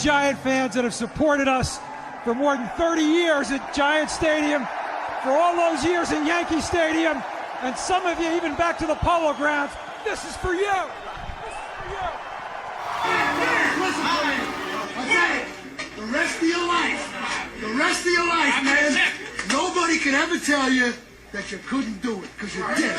Giant fans that have supported us for more than 30 years at Giant Stadium, for all those years in Yankee Stadium, and some of you even back to the Polo Grounds. This is for you. This is for you. Listen to me. Okay? The rest of your life, man, nobody can ever tell you that you couldn't do it, because you did.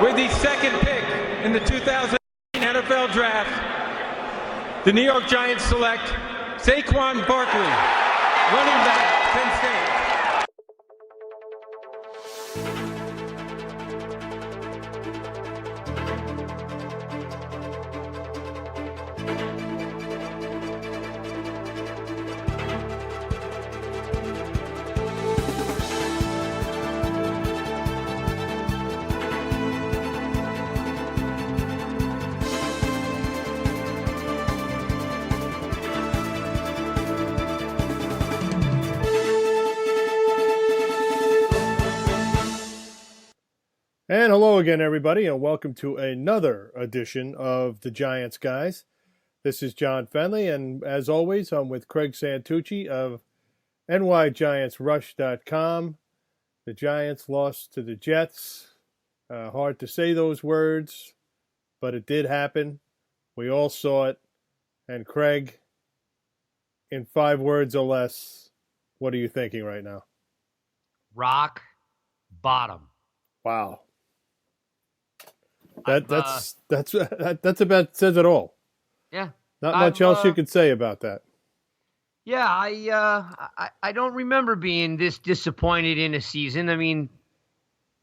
With the second pick in the 2018 NFL Draft, the New York Giants select Saquon Barkley, running back, Penn State. And hello again, everybody, and welcome to another edition of the Giants Guys. This is John Fennelly, and as always, I'm with Craig Santucci of nygiantsrush.com. The Giants lost to the Jets. Hard to say those words, but it did happen. We all saw it. And Craig, in 5 words or less, what are you thinking right now? Rock bottom. Wow. That's about says it all. Yeah. Not much else you could say about that. Yeah, I don't remember being this disappointed in a season. I mean,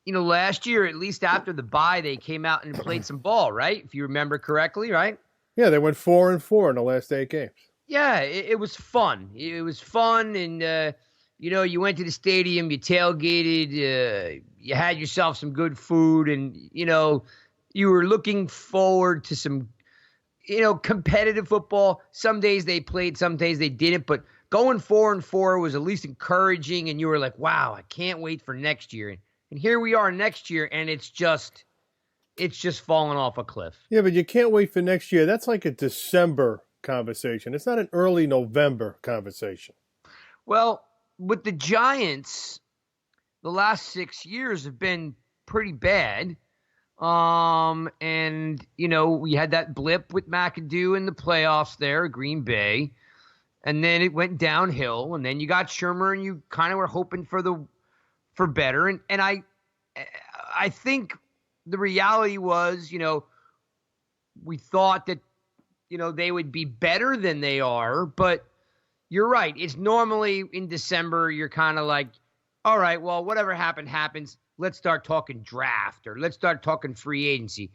last year, at least after the bye, they came out and played some ball, right? If you remember correctly, right? Yeah, they went 4-4 in the last 8 games. Yeah, it was fun. It was fun, and you went to the stadium, you tailgated, you had yourself some good food, and you were looking forward to some, competitive football. Some days they played, some days they didn't. But going 4-4 was at least encouraging, and you were like, wow, I can't wait for next year. And here we are next year, and it's just falling off a cliff. Yeah, but you can't wait for next year. That's like a December conversation. It's not an early November conversation. Well, with the Giants, the last 6 years have been pretty bad. And we had that blip with McAdoo in the playoffs there, Green Bay, and then it went downhill, and then you got Shermer, and you kind of were hoping for better. And I think the reality was, we thought that, they would be better than they are, but you're right. It's normally in December, you're kind of like, all right, well, whatever happens. Let's start talking draft, or let's start talking free agency.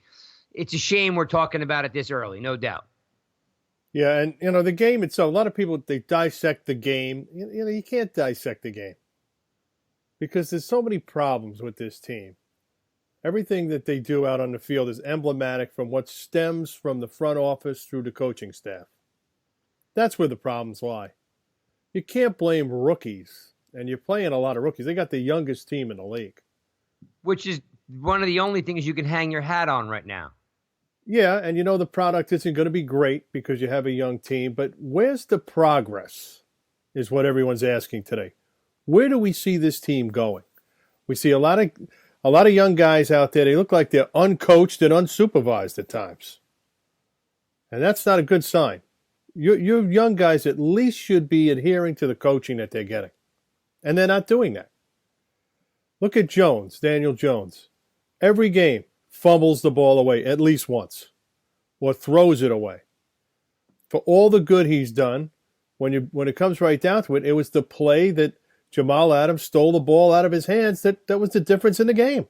It's a shame we're talking about it this early, no doubt. Yeah, and, the game itself, a lot of people, they dissect the game. You can't dissect the game because there's so many problems with this team. Everything that they do out on the field is emblematic from what stems from the front office through the coaching staff. That's where the problems lie. You can't blame rookies, and you're playing a lot of rookies. They got the youngest team in the league. Which is one of the only things you can hang your hat on right now. Yeah, and the product isn't going to be great because you have a young team, but where's the progress is what everyone's asking today. Where do we see this team going? We see a lot of young guys out there. They look like they're uncoached and unsupervised at times. And that's not a good sign. Your young guys at least should be adhering to the coaching that they're getting. And they're not doing that. Look at Jones, Daniel Jones. Every game, fumbles the ball away at least once or throws it away. For all the good he's done, when it comes right down to it, it was the play that Jamal Adams stole the ball out of his hands that was the difference in the game.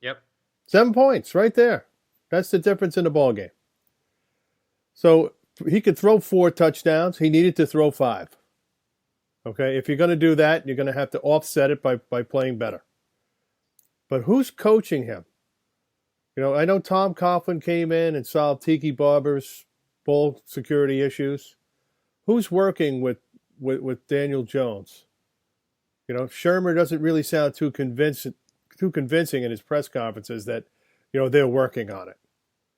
Yep. 7 points right there. That's the difference in the ball game. So he could throw 4 touchdowns. He needed to throw 5. Okay, if you're going to do that, you're going to have to offset it by playing better. But who's coaching him? I know Tom Coughlin came in and solved Tiki Barber's ball security issues. Who's working with Daniel Jones? Shermer doesn't really sound too convinced too convincing in his press conferences that, they're working on it.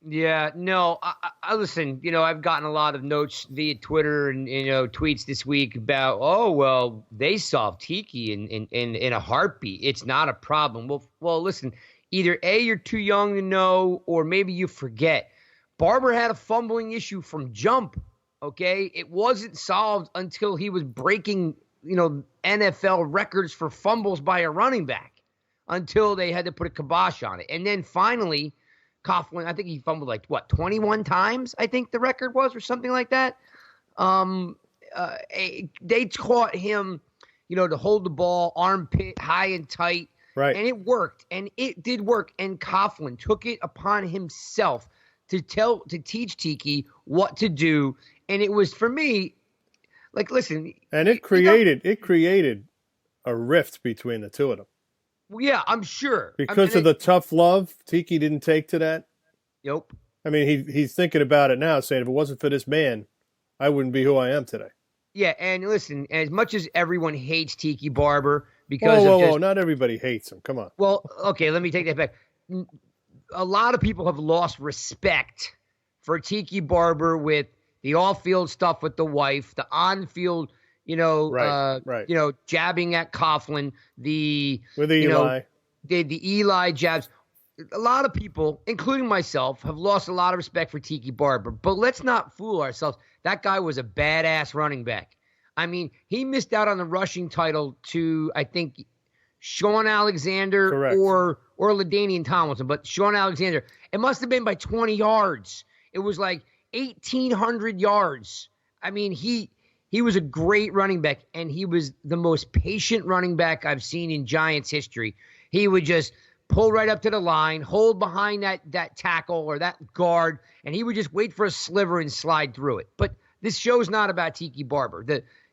Yeah, no, I listen, I've gotten a lot of notes via Twitter and, tweets this week about, oh, well, they solved Tiki in a heartbeat. It's not a problem. Well, listen, either A, you're too young to know, or maybe you forget. Barber had a fumbling issue from jump, okay? It wasn't solved until he was breaking, NFL records for fumbles by a running back until they had to put a kibosh on it. And then finally, Coughlin, I think he fumbled 21 times, I think the record was, or something like that. They taught him, to hold the ball armpit high and tight. Right. And it worked. And it did work. And Coughlin took it upon himself to teach Tiki what to do. And it was, for me, listen. And it created a rift between the two of them. Yeah, I'm sure. Because of the tough love Tiki didn't take to that. Nope. I mean, he's thinking about it now, saying, if it wasn't for this man, I wouldn't be who I am today. Yeah, and listen, as much as everyone hates Tiki Barber because whoa, not everybody hates him. Come on. Well, okay, let me take that back. A lot of people have lost respect for Tiki Barber with the off-field stuff with the wife, the on-field, right. Jabbing at Coughlin, with Eli, the Eli jabs. A lot of people, including myself, have lost a lot of respect for Tiki Barber. But let's not fool ourselves. That guy was a badass running back. I mean, he missed out on the rushing title to, I think, Sean Alexander. Correct. or LaDainian Tomlinson. But Sean Alexander, it must have been by 20 yards. It was like 1,800 yards. I mean, he was a great running back, and he was the most patient running back I've seen in Giants history. He would just pull right up to the line, hold behind that tackle or that guard, and he would just wait for a sliver and slide through it. But this show's not about Tiki Barber.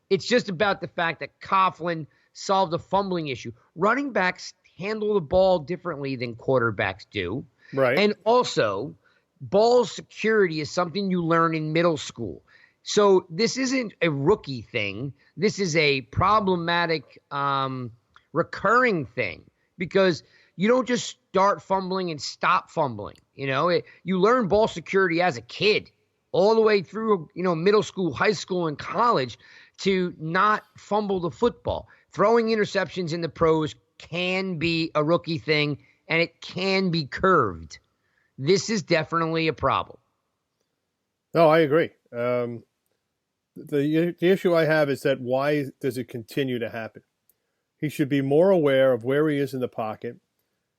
It's just about the fact that Coughlin solved a fumbling issue. Running backs handle the ball differently than quarterbacks do. Right. And also, ball security is something you learn in middle school. So this isn't a rookie thing. This is a problematic, recurring thing, because you don't just start fumbling and stop fumbling. You learn ball security as a kid all the way through, middle school, high school, and college to not fumble the football. Throwing interceptions in the pros can be a rookie thing, and it can be curved. This is definitely a problem. No, I agree. The issue I have is that why does it continue to happen? He should be more aware of where he is in the pocket.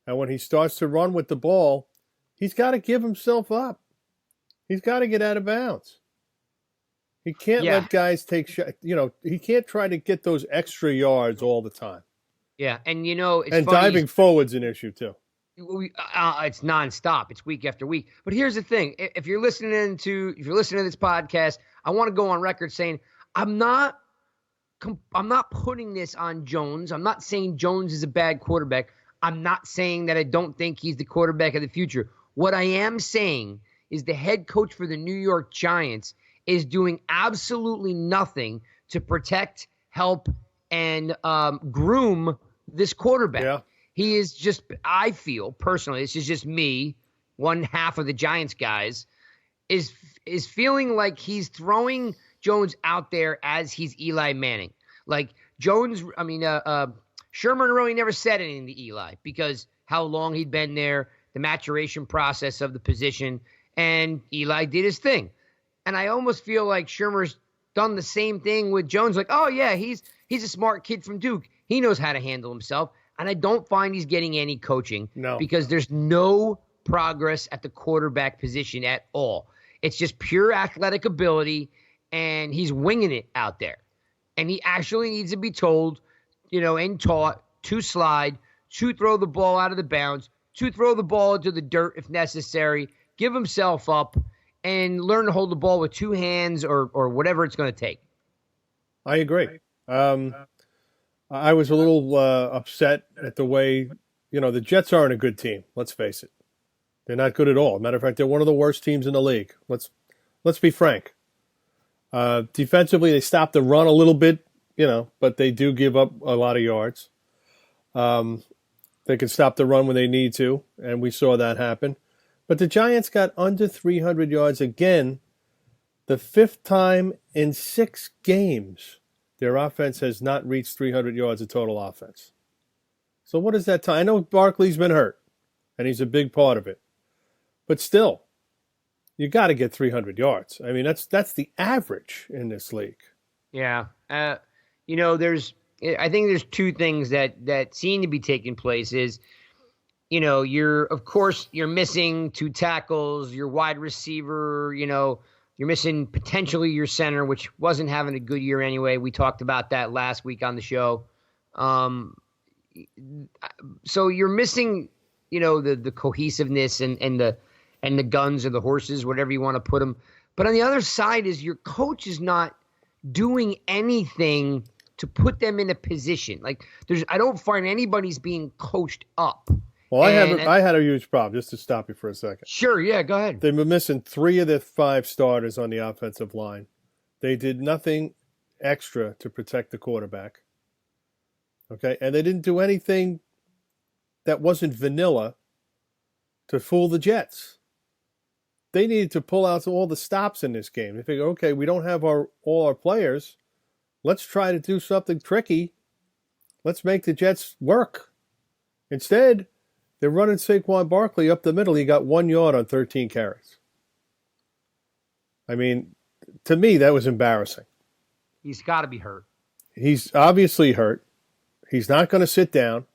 And when he starts to run with the ball, he's got to give himself up. He's got to get out of bounds. He can't let guys take shots. He can't try to get those extra yards all the time. Yeah, and it's and funny, diving forward's an issue too. It's nonstop. It's week after week. But here's the thing: if you're listening to this podcast, I want to go on record saying I'm not putting this on Jones. I'm not saying Jones is a bad quarterback. I'm not saying that I don't think he's the quarterback of the future. What I am saying is the head coach for the New York Giants is doing absolutely nothing to protect, help, and groom this quarterback. Yeah. He is just, I feel personally, this is just me, one half of the Giants guys, is feeling like he's throwing Jones out there as he's Eli Manning. Like Sherman really never said anything to Eli because how long he'd been there, the maturation process of the position, and Eli did his thing. And I almost feel like Shermer's done the same thing with Jones. Like, oh, yeah, he's a smart kid from Duke. He knows how to handle himself. And I don't find he's getting any coaching because there's no progress at the quarterback position at all. It's just pure athletic ability, and he's winging it out there. And he actually needs to be told, and taught to slide, to throw the ball out of the bounds, to throw the ball into the dirt if necessary, give himself up, and learn to hold the ball with two hands or whatever it's going to take. I agree. I was a little upset at the way, the Jets aren't a good team. Let's face it. They're not good at all. Matter of fact, they're one of the worst teams in the league. Let's be frank. Defensively, they stop the run a little bit, but they do give up a lot of yards. They can stop the run when they need to, and we saw that happen. But the Giants got under 300 yards again, the fifth time in 6 games their offense has not reached 300 yards of total offense. So what is that time? I know Barkley's been hurt, and he's a big part of it. But still, you got to get 300 yards. I mean, that's the average in this league. Yeah. I think there's 2 things that seem to be taking place is, you're missing 2 tackles, your wide receiver, you're missing potentially your center, which wasn't having a good year anyway. We talked about that last week on the show. So you're missing, the cohesiveness and the guns or the horses, whatever you want to put them. But on the other side is your coach is not doing anything to put them in a position. Like I don't find anybody's being coached up. Well, I had a huge problem, just to stop you for a second. Sure, yeah, go ahead. They were missing 3 of the 5 starters on the offensive line. They did nothing extra to protect the quarterback. Okay, and they didn't do anything that wasn't vanilla to fool the Jets. They needed to pull out all the stops in this game. They figure, okay, we don't have all our players. Let's try to do something tricky. Let's make the Jets work. Instead, they're running Saquon Barkley up the middle. He got 1 yard on 13 carries. I mean, to me, that was embarrassing. He's got to be hurt. He's obviously hurt. He's not going to sit down.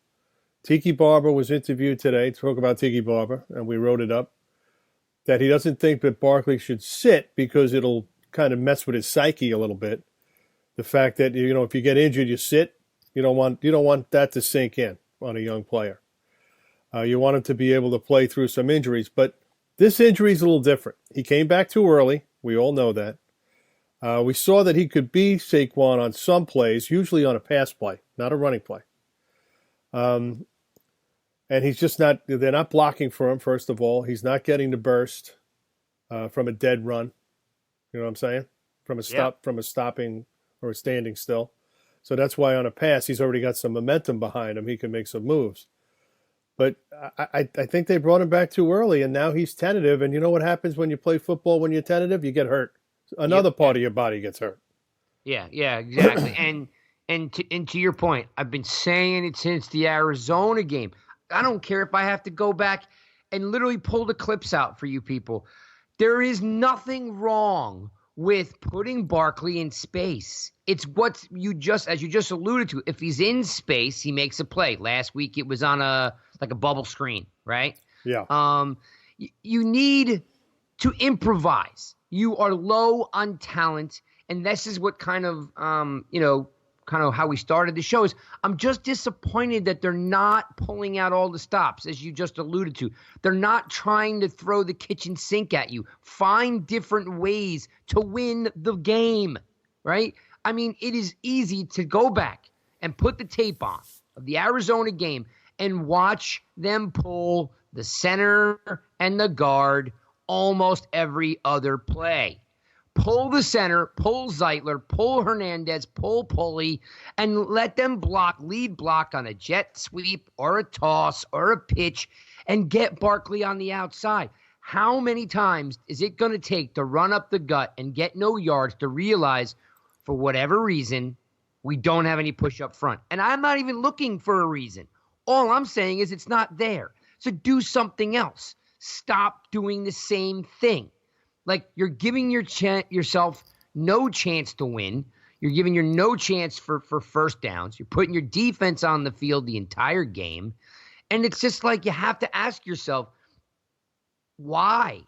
Tiki Barber was interviewed today to talk about Tiki Barber, and we wrote it up, that he doesn't think that Barkley should sit because it'll kind of mess with his psyche a little bit. The fact that, if you get injured, you sit. You don't want that to sink in on a young player. You want him to be able to play through some injuries. But this injury is a little different. He came back too early. We all know that. We saw that he could be Saquon on some plays, usually on a pass play, not a running play. And he's just not – they're not blocking for him, first of all. He's not getting the burst from a dead run. You know what I'm saying? From a stopping or a standing still. So that's why on a pass, he's already got some momentum behind him. He can make some moves. But I think they brought him back too early, and now he's tentative. And you know what happens when you play football when you're tentative? You get hurt. Another part of your body gets hurt. Yeah, exactly. and to your point, I've been saying it since the Arizona game. I don't care if I have to go back and literally pull the clips out for you people. There is nothing wrong with putting Barkley in space. It's what as you just alluded to. If he's in space, he makes a play. Last week it was on a bubble screen, right? Yeah. You need to improvise. You are low on talent, and this is what kind of how we started the show is I'm just disappointed that they're not pulling out all the stops, as you just alluded to. They're not trying to throw the kitchen sink at you. Find different ways to win the game, right? I mean, it is easy to go back and put the tape on of the Arizona game and watch them pull the center and the guard almost every other play. Pull the center, pull Zeitler, pull Hernandez, pull Pulley, and let them lead block on a jet sweep or a toss or a pitch and get Barkley on the outside. How many times is it going to take to run up the gut and get no yards to realize, for whatever reason, we don't have any push up front? And I'm not even looking for a reason. All I'm saying is it's not there. So do something else. Stop doing the same thing. Like, you're giving yourself no chance to win. You're giving your no chance for first downs. You're putting your defense on the field the entire game. And it's just like you have to ask yourself, why?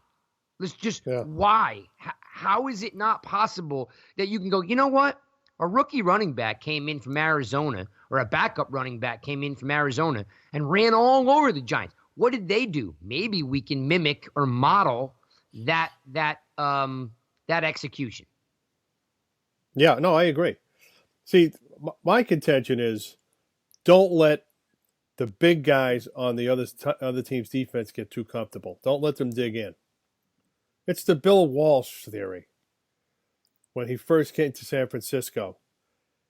Why? How is it not possible that you can go, you know what? A rookie running back came in from Arizona, or a backup running back came in from Arizona and ran all over the Giants. What did they do? Maybe we can mimic or model that execution. Yeah, no, I agree. See, my contention is don't let the big guys on the other team's defense get too comfortable. Don't let them dig in. It's the Bill Walsh theory. When he first came to San Francisco,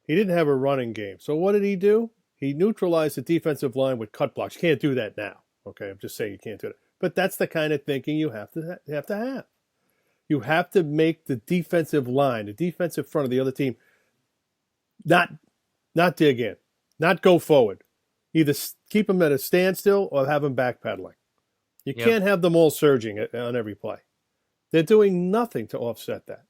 he didn't have a running game. So what did he do? He neutralized the defensive line with cut blocks. You can't do that now. Okay, I'm just saying you can't do that. But that's the kind of thinking you have to have. You have to make the defensive line, the defensive front of the other team, not dig in, not go forward. Either keep them at a standstill or have them backpedaling. You can't have them all surging on every play. They're doing nothing to offset that.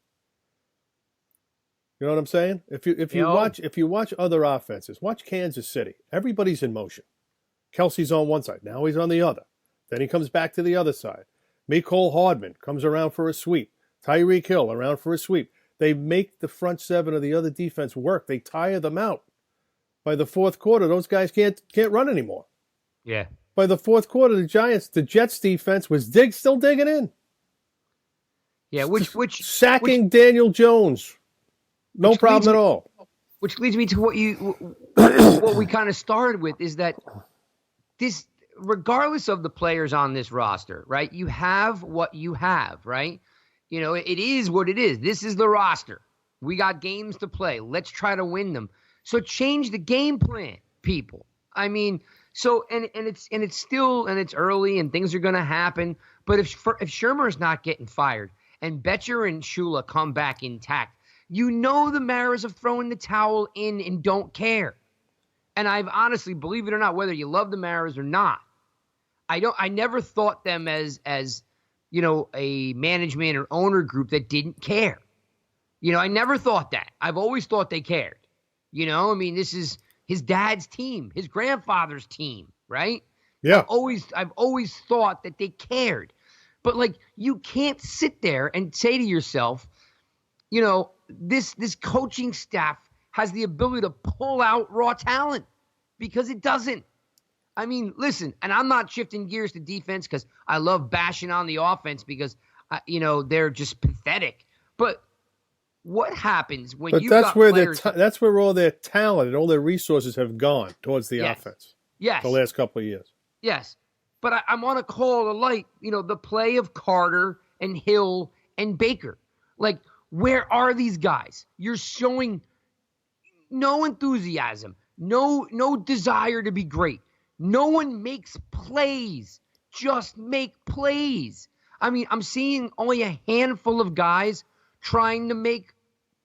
You know what I'm saying? If you watch other offenses, watch Kansas City. Everybody's in motion. Kelsey's on one side. Now he's on the other. Then he comes back to the other side. Mecole Hardman comes around for a sweep. Tyreek Hill around for a sweep. They make the front seven of the other defense work. They tire them out. By the fourth quarter, those guys can't run anymore. Yeah. By the fourth quarter, the Jets defense was still digging in. Yeah, sacking Daniel Jones. No problem at all. Which leads me to what we kind of started with is that this, regardless of the players on this roster, right? You have what you have, right? You know, it is what it is. This is the roster. We got games to play. Let's try to win them. So change the game plan, people. I mean, so and it's still early and things are going to happen. But if Shermer's not getting fired and Betcher and Shula come back intact, you know the Maras have thrown the towel in and don't care. And I've honestly, believe it or not, whether you love the Maras or not, I never thought them as you know, a management or owner group that didn't care. You know, I never thought that. I've always thought they cared. You know, I mean, this is his dad's team, his grandfather's team, right? Yeah. I've always thought that they cared. But like, you can't sit there and say to yourself, you know, this coaching staff has the ability to pull out raw talent, because it doesn't. I mean, listen, and I'm not shifting gears to defense because I love bashing on the offense because, you know, they're just pathetic. But what happens when you got players? That's where all their talent and all their resources have gone towards the offense. Yes. The last couple of years. Yes. But I want to call a light, you know, the play of Carter and Hill and Baker. Like, where are these guys? You're showing no enthusiasm, no desire to be great. No one makes plays. Just make plays. I mean, I'm seeing only a handful of guys trying to make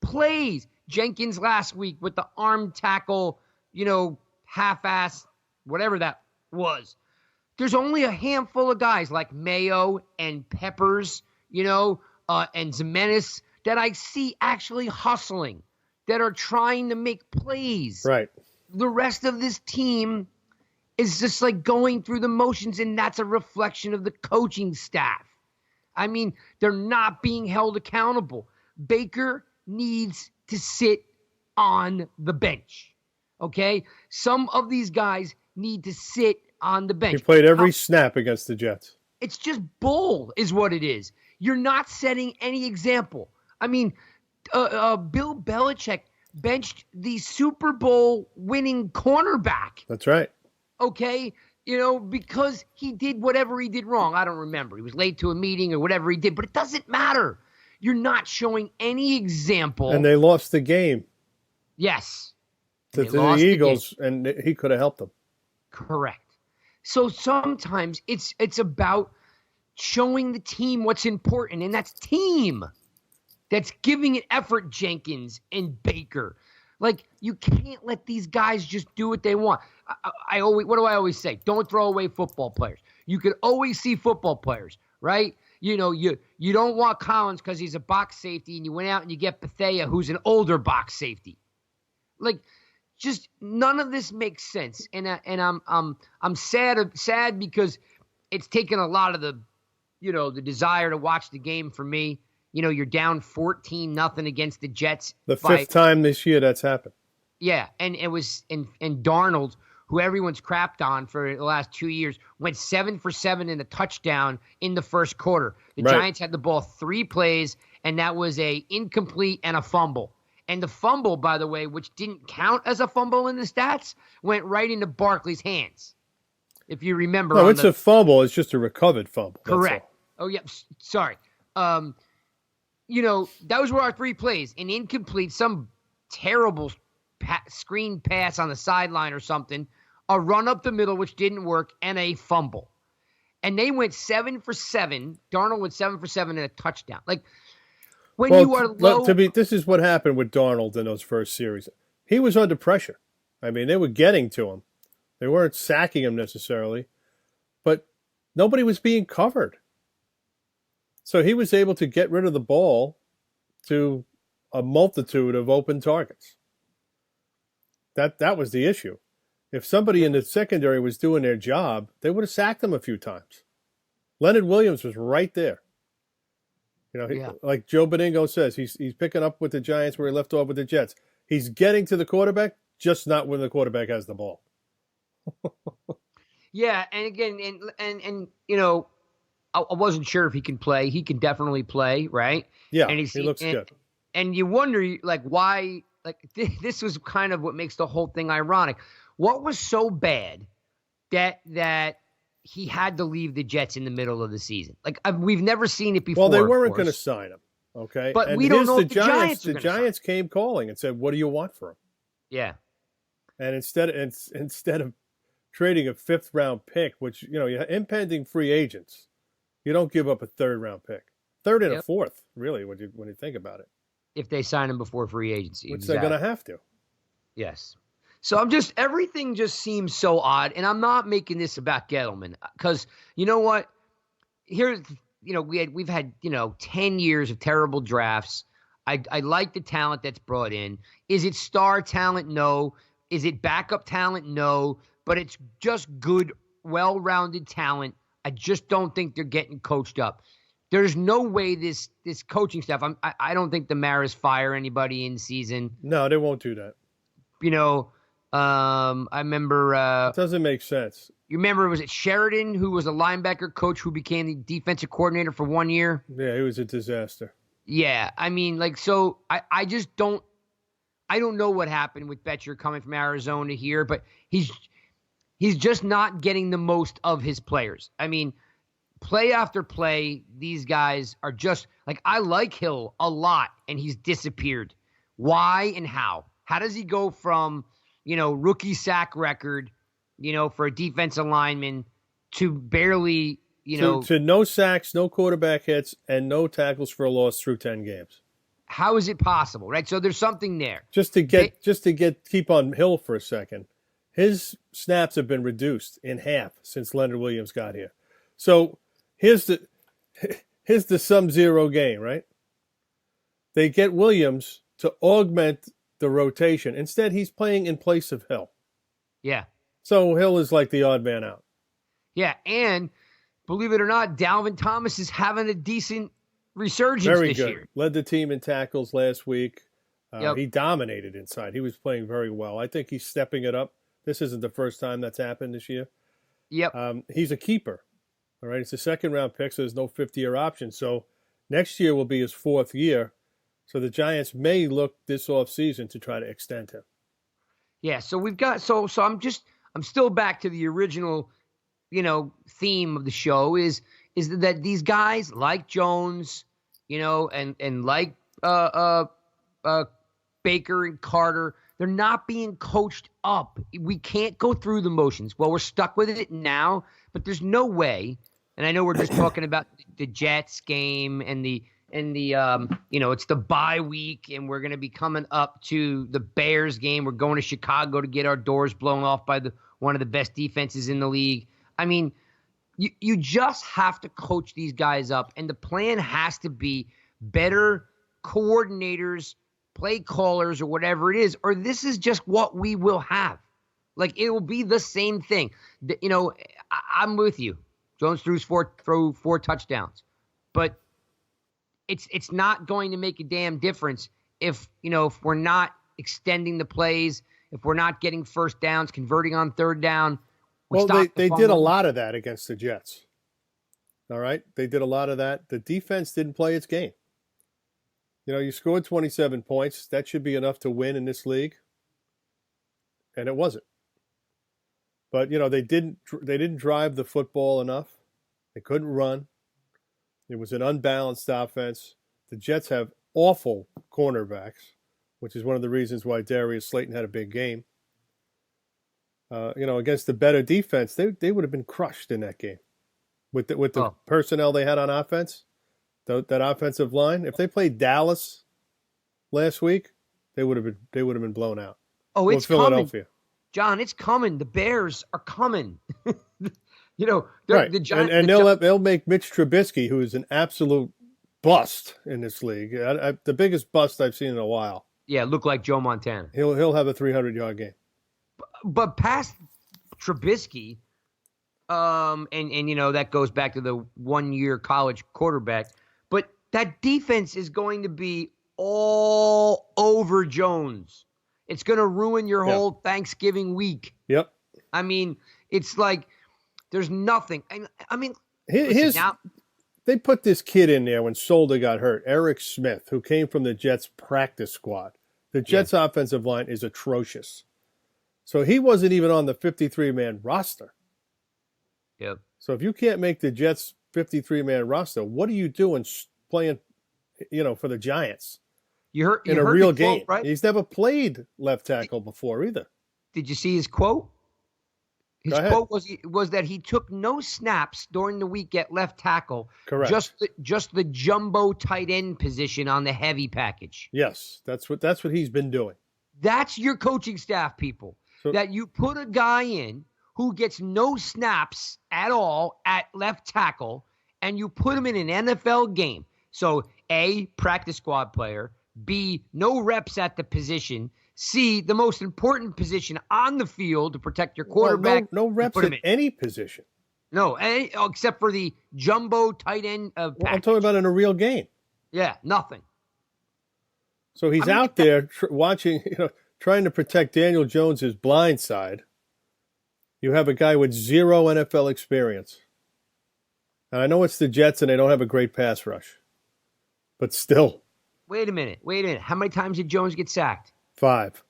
plays. Jenkins last week with the arm tackle, you know, half-ass, whatever that was. There's only a handful of guys like Mayo and Peppers, you know, and Zimenez that I see actually hustling, that are trying to make plays. Right. The rest of this team is just like going through the motions, and that's a reflection of the coaching staff. I mean, they're not being held accountable. Baker needs to sit on the bench, okay? Some of these guys need to sit on the bench. He played every snap against the Jets. It's just bull is what it is. You're not setting any example. I mean, Bill Belichick benched the Super Bowl winning cornerback. That's right. Okay, you know, because he did whatever he did wrong. I don't remember. He was late to a meeting or whatever he did, but it doesn't matter. You're not showing any example. And they lost the game. Yes. To the Eagles, and he could have helped them. Correct. So sometimes it's about showing the team what's important, and that's team. That's giving it effort, Jenkins and Baker. Like, you can't let these guys just do what they want. What do I always say? Don't throw away football players. You could always see football players, right? You know, you don't want Collins because he's a box safety, and you went out and you get Bethea, who's an older box safety. Like, just none of this makes sense, and I'm sad because it's taken a lot of the desire to watch the game for me. You know, you're down 14-0 against the Jets. The fifth time this year that's happened. Yeah, and it was and Darnold, who everyone's crapped on for the last 2 years, went 7 for 7 in a touchdown in the first quarter. The Giants had the ball 3 plays, and that was a incomplete and a fumble. And the fumble, by the way, which didn't count as a fumble in the stats, went right into Barkley's hands. If you remember. No, it's a fumble. It's just a recovered fumble. Correct. Oh, yeah. Sorry. You know, those were our 3 plays. An incomplete, some terrible screen pass on the sideline or something, a run up the middle, which didn't work, and a fumble. And they went 7 for 7. Darnold went 7 for 7 and a touchdown. Like, when you are low. This is what happened with Darnold in those first series. He was under pressure. I mean, they were getting to him. They weren't sacking him necessarily, but nobody was being covered. So he was able to get rid of the ball to a multitude of open targets. That was the issue. If somebody in the secondary was doing their job, they would have sacked him a few times. Leonard Williams was right there. Like Joe Beningo says, he's picking up with the Giants where he left off with the Jets. He's getting to the quarterback, just not when the quarterback has the ball. Yeah, and again, and I wasn't sure if he can play. He can definitely play, right? Yeah, and he looks good. And you wonder, like, why? Like, this was kind of what makes the whole thing ironic. What was so bad that he had to leave the Jets in the middle of the season? Like, we've never seen it before. Well, they weren't going to sign him, okay? But we don't know if the Giants are the Giants came calling and said, "What do you want for him?" Yeah. And instead of trading a 5th round pick, which you have impending free agents, you don't give up a 3rd round pick, 3rd and a 4th, really, when you think about it. If they sign him before free agency, which they're going to have to. Yes. So everything just seems so odd, and I'm not making this about Gettleman because you know what? We've had 10 years of terrible drafts. I like the talent that's brought in. Is it star talent? No. Is it backup talent? No. But it's just good, well-rounded talent. I just don't think they're getting coached up. There's no way this coaching staff. I don't think the Maras fire anybody in season. No, they won't do that. I remember. It doesn't make sense. You remember, was it Sheridan who was a linebacker coach who became the defensive coordinator for 1 year? Yeah, he was a disaster. Yeah, I mean, so I just don't. I don't know what happened with Betcher coming from Arizona here, but he's just not getting the most of his players. I mean, play after play, these guys are just like, I like Hill a lot, and he's disappeared. Why and how? How does he go from, rookie sack record, for a defensive lineman to barely, to no sacks, no quarterback hits, and no tackles for a loss through 10 games? How is it possible, right? So there's something there. Keep on Hill for a second. His snaps have been reduced in half since Leonard Williams got here. So here's the sum zero game, right? They get Williams to augment the rotation. Instead, he's playing in place of Hill. Yeah. So Hill is like the odd man out. Yeah, and believe it or not, Dalvin Thomas is having a decent resurgence this year. Led the team in tackles last week. Yep. He dominated inside. He was playing very well. I think he's stepping it up. This isn't the first time that's happened this year. Yep. He's a keeper. All right. It's a 2nd round pick, so there's no 5th-year option. So next year will be his 4th year. So the Giants may look this offseason to try to extend him. Yeah. So we've got so I'm still back to the original, theme of the show is that these guys like Jones, and like Baker and Carter, they're not being coached up. We can't go through the motions. Well, we're stuck with it now, but there's no way. And I know we're just talking about the Jets game and it's the bye week and we're going to be coming up to the Bears game. We're going to Chicago to get our doors blown off by one of the best defenses in the league. I mean, you just have to coach these guys up, and the plan has to be better coordinators, play callers, or whatever it is, or this is just what we will have. Like, it will be the same thing. I'm with you. Jones threw 4 touchdowns, but it's not going to make a damn difference if we're not extending the plays, if we're not getting first downs, converting on 3rd down. Well, they did a lot of that against the Jets. All right? They did a lot of that. The defense didn't play its game. You scored 27 points. That should be enough to win in this league. And it wasn't. But, they didn't drive the football enough. They couldn't run. It was an unbalanced offense. The Jets have awful cornerbacks. which is one of the reasons why Darius Slayton had a big game. Against the better defense, they would have been crushed in that game with the personnel they had on offense, that offensive line. If they played Dallas last week, they would have been blown out. Oh, it's Philadelphia. coming. John, it's coming. The Bears are coming. Right. The Giants, and they'll make Mitch Trubisky, who is an absolute bust in this league, the biggest bust I've seen in a while. Yeah, look like Joe Montana. He'll have a 300-yard game. But past Trubisky, and that goes back to the 1-year college quarterback. But that defense is going to be all over Jones. It's going to ruin your whole Thanksgiving week. Yep. I mean, it's like there's nothing. I mean, they put this kid in there when Solder got hurt, Eric Smith, who came from the Jets practice squad. The Jets' offensive line is atrocious. So he wasn't even on the 53-man roster. Yep. So if you can't make the Jets 53-man roster, what are you doing playing, for the Giants? You heard a real game, quote, right? He's never played left tackle before either. Did you see his quote? His quote was that he took no snaps during the week at left tackle. Correct. Just the jumbo tight end position on the heavy package. Yes, that's what he's been doing. That's your coaching staff, people. So, that you put a guy in who gets no snaps at all at left tackle, and you put him in an NFL game. So A, practice squad player. B, no reps at the position. C, the most important position on the field to protect your quarterback. Well, no reps at any position. No, except for the jumbo tight end package. Well, I'm talking about in a real game. Yeah, nothing. So he's out there watching, trying to protect Daniel Jones's blind side. You have a guy with 0 NFL experience. And I know it's the Jets and they don't have a great pass rush. But still. Wait a minute. How many times did Jones get sacked? 5.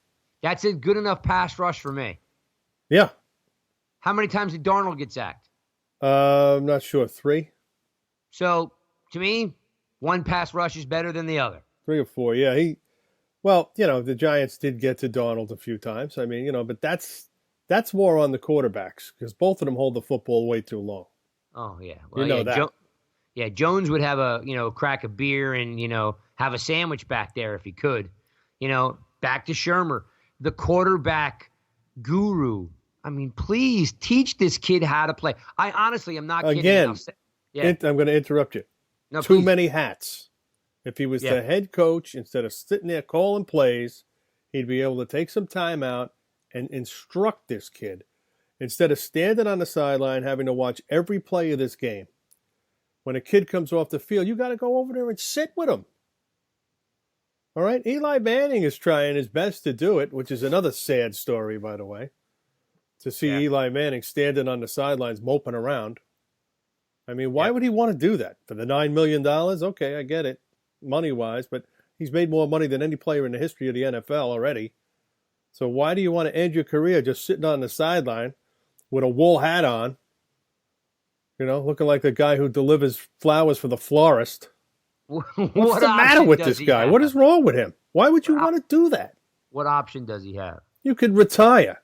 That's a good enough pass rush for me. Yeah. How many times did Darnold get sacked? I'm not sure. 3. So, to me, one pass rush is better than the other. 3 or 4, yeah. The Giants did get to Darnold a few times. I mean, but that's more on the quarterbacks because both of them hold the football way too long. Oh, yeah. Well, that. Jones would have a, crack a beer and, have a sandwich back there if he could. Back to Shermer, the quarterback guru. I mean, please teach this kid how to play. I honestly am not kidding. Again, I'm going to interrupt you. No, Too please. many hats. If he was the head coach, instead of sitting there calling plays, he'd be able to take some time out and instruct this kid instead of standing on the sideline having to watch every play of this game. When a kid comes off the field, you got to go over there and sit with him. All right? Eli Manning is trying his best to do it, which is another sad story, by the way, to see Eli Manning standing on the sidelines moping around. I mean, why would he want to do that? For the $9 million? Okay, I get it, money-wise, but he's made more money than any player in the history of the NFL already. So why do you want to end your career just sitting on the sideline with a wool hat on, looking like the guy who delivers flowers for the florist? What's the matter with this guy? What is wrong with him? Why would you want to do that? What option does he have? You could retire.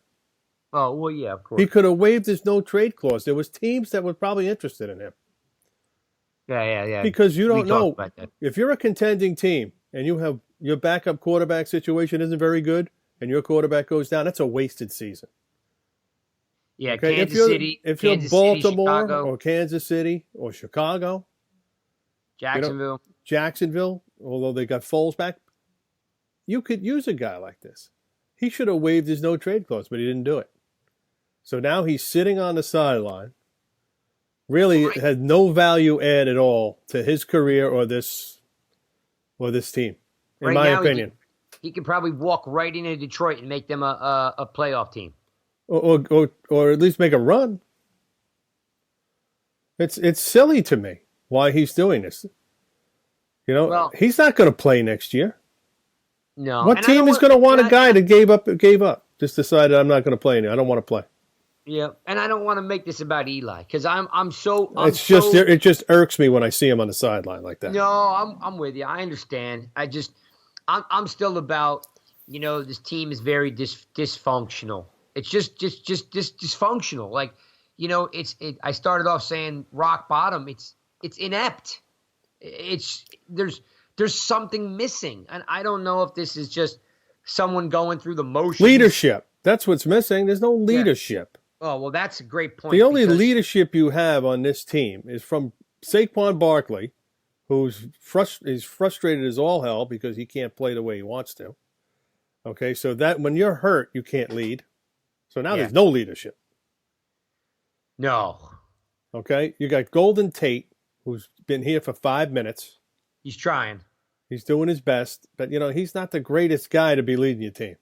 Oh, well, yeah, of course. He could have waived his no-trade clause. There was teams that were probably interested in him. Yeah. Because you don't know. If you're a contending team and you have your backup quarterback situation isn't very good and your quarterback goes down, that's a wasted season. Yeah, okay? Kansas City. If you're Baltimore City, or Kansas City or Chicago. Jacksonville, although they got Foles back, you could use a guy like this. He should have waived his no-trade clause, but he didn't do it. So now he's sitting on the sideline, really had no value add at all to his career or this team, in my opinion. He could probably walk right into Detroit and make them a playoff team. Or at least make a run. It's silly to me why he's doing this. He's not going to play next year. No. What team is going to want a guy that gave up, just decided I'm not going to play anymore. I don't want to play. Yeah, and I don't want to make this about Eli because it just irks me when I see him on the sideline like that. No, I'm with you. I understand. I'm still about this team is very dysfunctional. It's just dysfunctional. Like, I started off saying rock bottom. It's inept. There's something missing, and I don't know if this is just someone going through the motions. Leadership. That's what's missing. There's no leadership. Yeah. Oh, well, that's a great point. The only leadership you have on this team is from Saquon Barkley, who's frustrated as all hell because he can't play the way he wants to. Okay, so that when you're hurt, you can't lead. So now there's no leadership. No. Okay, you got Golden Tate, who's been here for 5 minutes. He's trying. He's doing his best, but, he's not the greatest guy to be leading your team.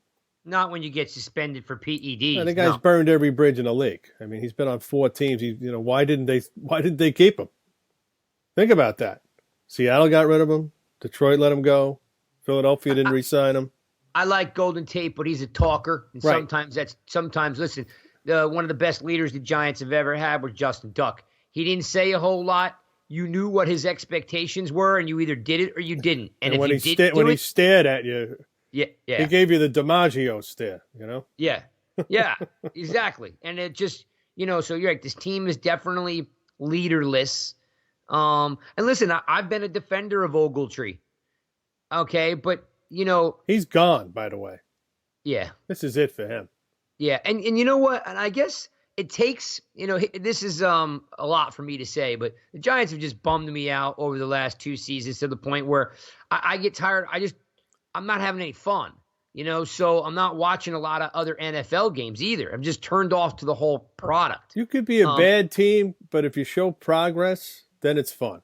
Not when you get suspended for PEDs. And the guy's burned every bridge in the league. I mean, he's been on 4 teams. Why didn't they keep him? Think about that. Seattle got rid of him. Detroit let him go. Philadelphia didn't re-sign him. I like Golden Tate, but he's a talker. And right. sometimes listen, one of the best leaders the Giants have ever had was Justin Duck. He didn't say a whole lot. You knew what his expectations were, and you either did it or you didn't. And when he stared at you, yeah, he gave you the DiMaggio stare, Yeah, exactly. And it just, so you're right. This team is definitely leaderless. And listen, I've been a defender of Ogletree. Okay, but he's gone. By the way, yeah, this is it for him. Yeah, and you know what? And I guess it takes, this is a lot for me to say, but the Giants have just bummed me out over the last 2 seasons to the point where I get tired. I'm not having any fun, so I'm not watching a lot of other NFL games either. I'm just turned off to the whole product. You could be a bad team, but if you show progress, then it's fun.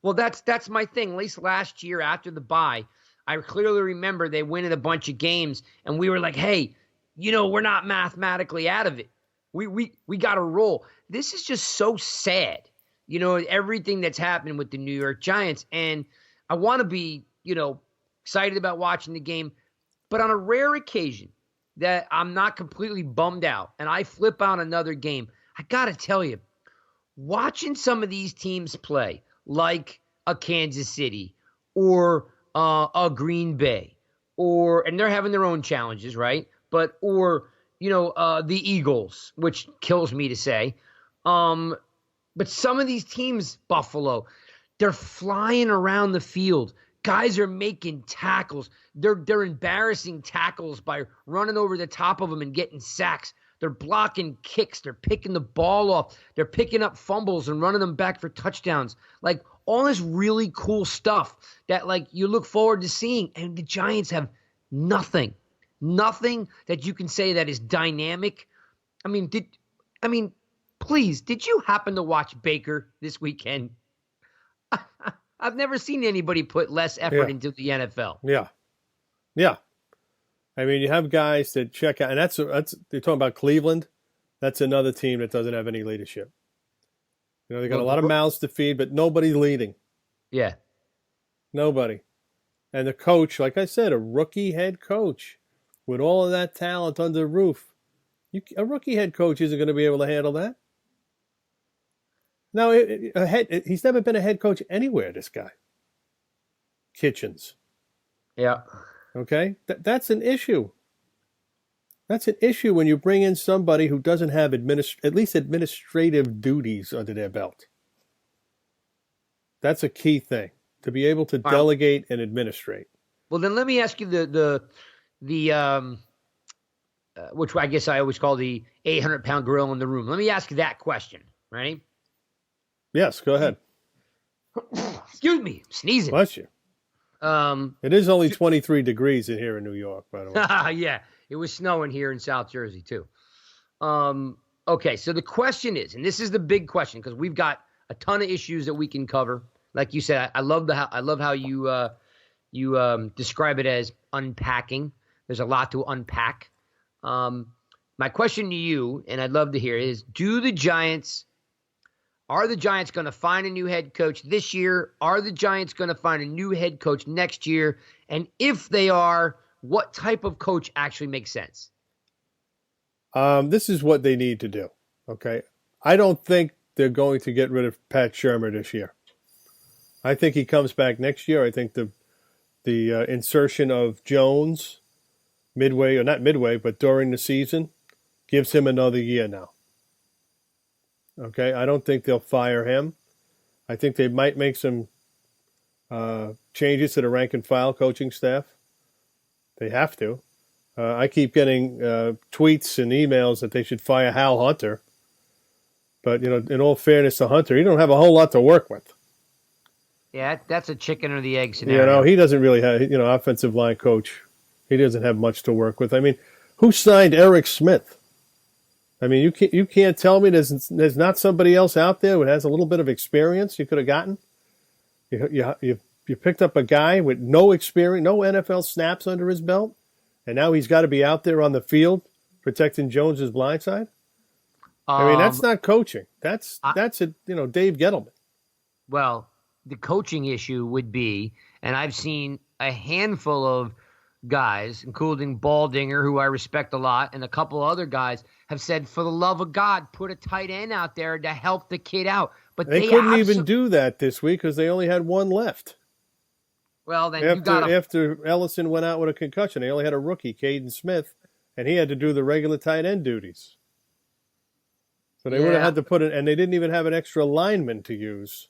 Well, that's my thing. At least last year after the bye, I clearly remember they winning a bunch of games, and we were like, hey, we're not mathematically out of it. We got to roll. This is just so sad, everything that's happened with the New York Giants. And I want to be, excited about watching the game. But on a rare occasion that I'm not completely bummed out and I flip out another game, I got to tell you, watching some of these teams play, like a Kansas City or a Green Bay, and they're having their own challenges, right? But the Eagles, which kills me to say. But some of these teams, Buffalo, they're flying around the field. Guys are making tackles. They're embarrassing tackles by running over the top of them and getting sacks. They're blocking kicks. They're picking the ball off. They're picking up fumbles and running them back for touchdowns. Like all this really cool stuff that you look forward to seeing. And the Giants have nothing. Nothing that you can say that is dynamic. Please, did you happen to watch Baker this weekend? I've never seen anybody put less effort into the NFL. Yeah. I mean, you have guys that check out, and that's they're talking about Cleveland. That's another team that doesn't have any leadership. They got a lot of mouths to feed, but nobody leading. Yeah. Nobody. And the coach, like I said, a rookie head coach with all of that talent under the roof. A rookie head coach isn't going to be able to handle that. No, he's never been a head coach anywhere, this guy. Kitchens. Yeah. Okay? That's an issue. That's an issue when you bring in somebody who doesn't have at least administrative duties under their belt. That's a key thing, to be able to delegate and administrate. Well, then let me ask you the which I guess I always call the 800-pound gorilla in the room. Let me ask you that question, right? Yes, go ahead. Excuse me, sneezing. Bless you. It is only 23 degrees in here in New York, by the way. Yeah, it was snowing here in South Jersey too. Okay, so the question is, and this is the big question because we've got a ton of issues that we can cover. Like you said, I love how you describe it as unpacking. There's a lot to unpack. My question to you, and I'd love to hear, is: Are the Giants going to find a new head coach this year? Are the Giants going to find a new head coach next year? And if they are, what type of coach actually makes sense? This is what they need to do, okay? I don't think they're going to get rid of Pat Shurmur this year. I think he comes back next year. I think the insertion of Jones midway, or not midway, but during the season, gives him another year now. Okay, I don't think they'll fire him. I think they might make some changes to the rank and file coaching staff. They have to. I keep getting tweets and emails that they should fire Hal Hunter. But, in all fairness to Hunter, he don't have a whole lot to work with. Yeah, that's a chicken or the egg scenario. He doesn't really have, offensive line coach. He doesn't have much to work with. I mean, who signed Eric Smith? I mean, you can't tell me there's not somebody else out there who has a little bit of experience you could have gotten. You picked up a guy with no experience, no NFL snaps under his belt, and now he's got to be out there on the field protecting Jones's blind side. I mean, that's not coaching. That's Dave Gettleman. Well, the coaching issue would be, and I've seen a handful of guys, including Baldinger, who I respect a lot, and a couple other guys have said, for the love of God, put a tight end out there to help the kid out. But they couldn't even do that this week because they only had one left. Well, then after Ellison went out with a concussion, they only had a rookie, Caden Smith, and he had to do the regular tight end duties. So they would have had to put it, and they didn't even have an extra lineman to use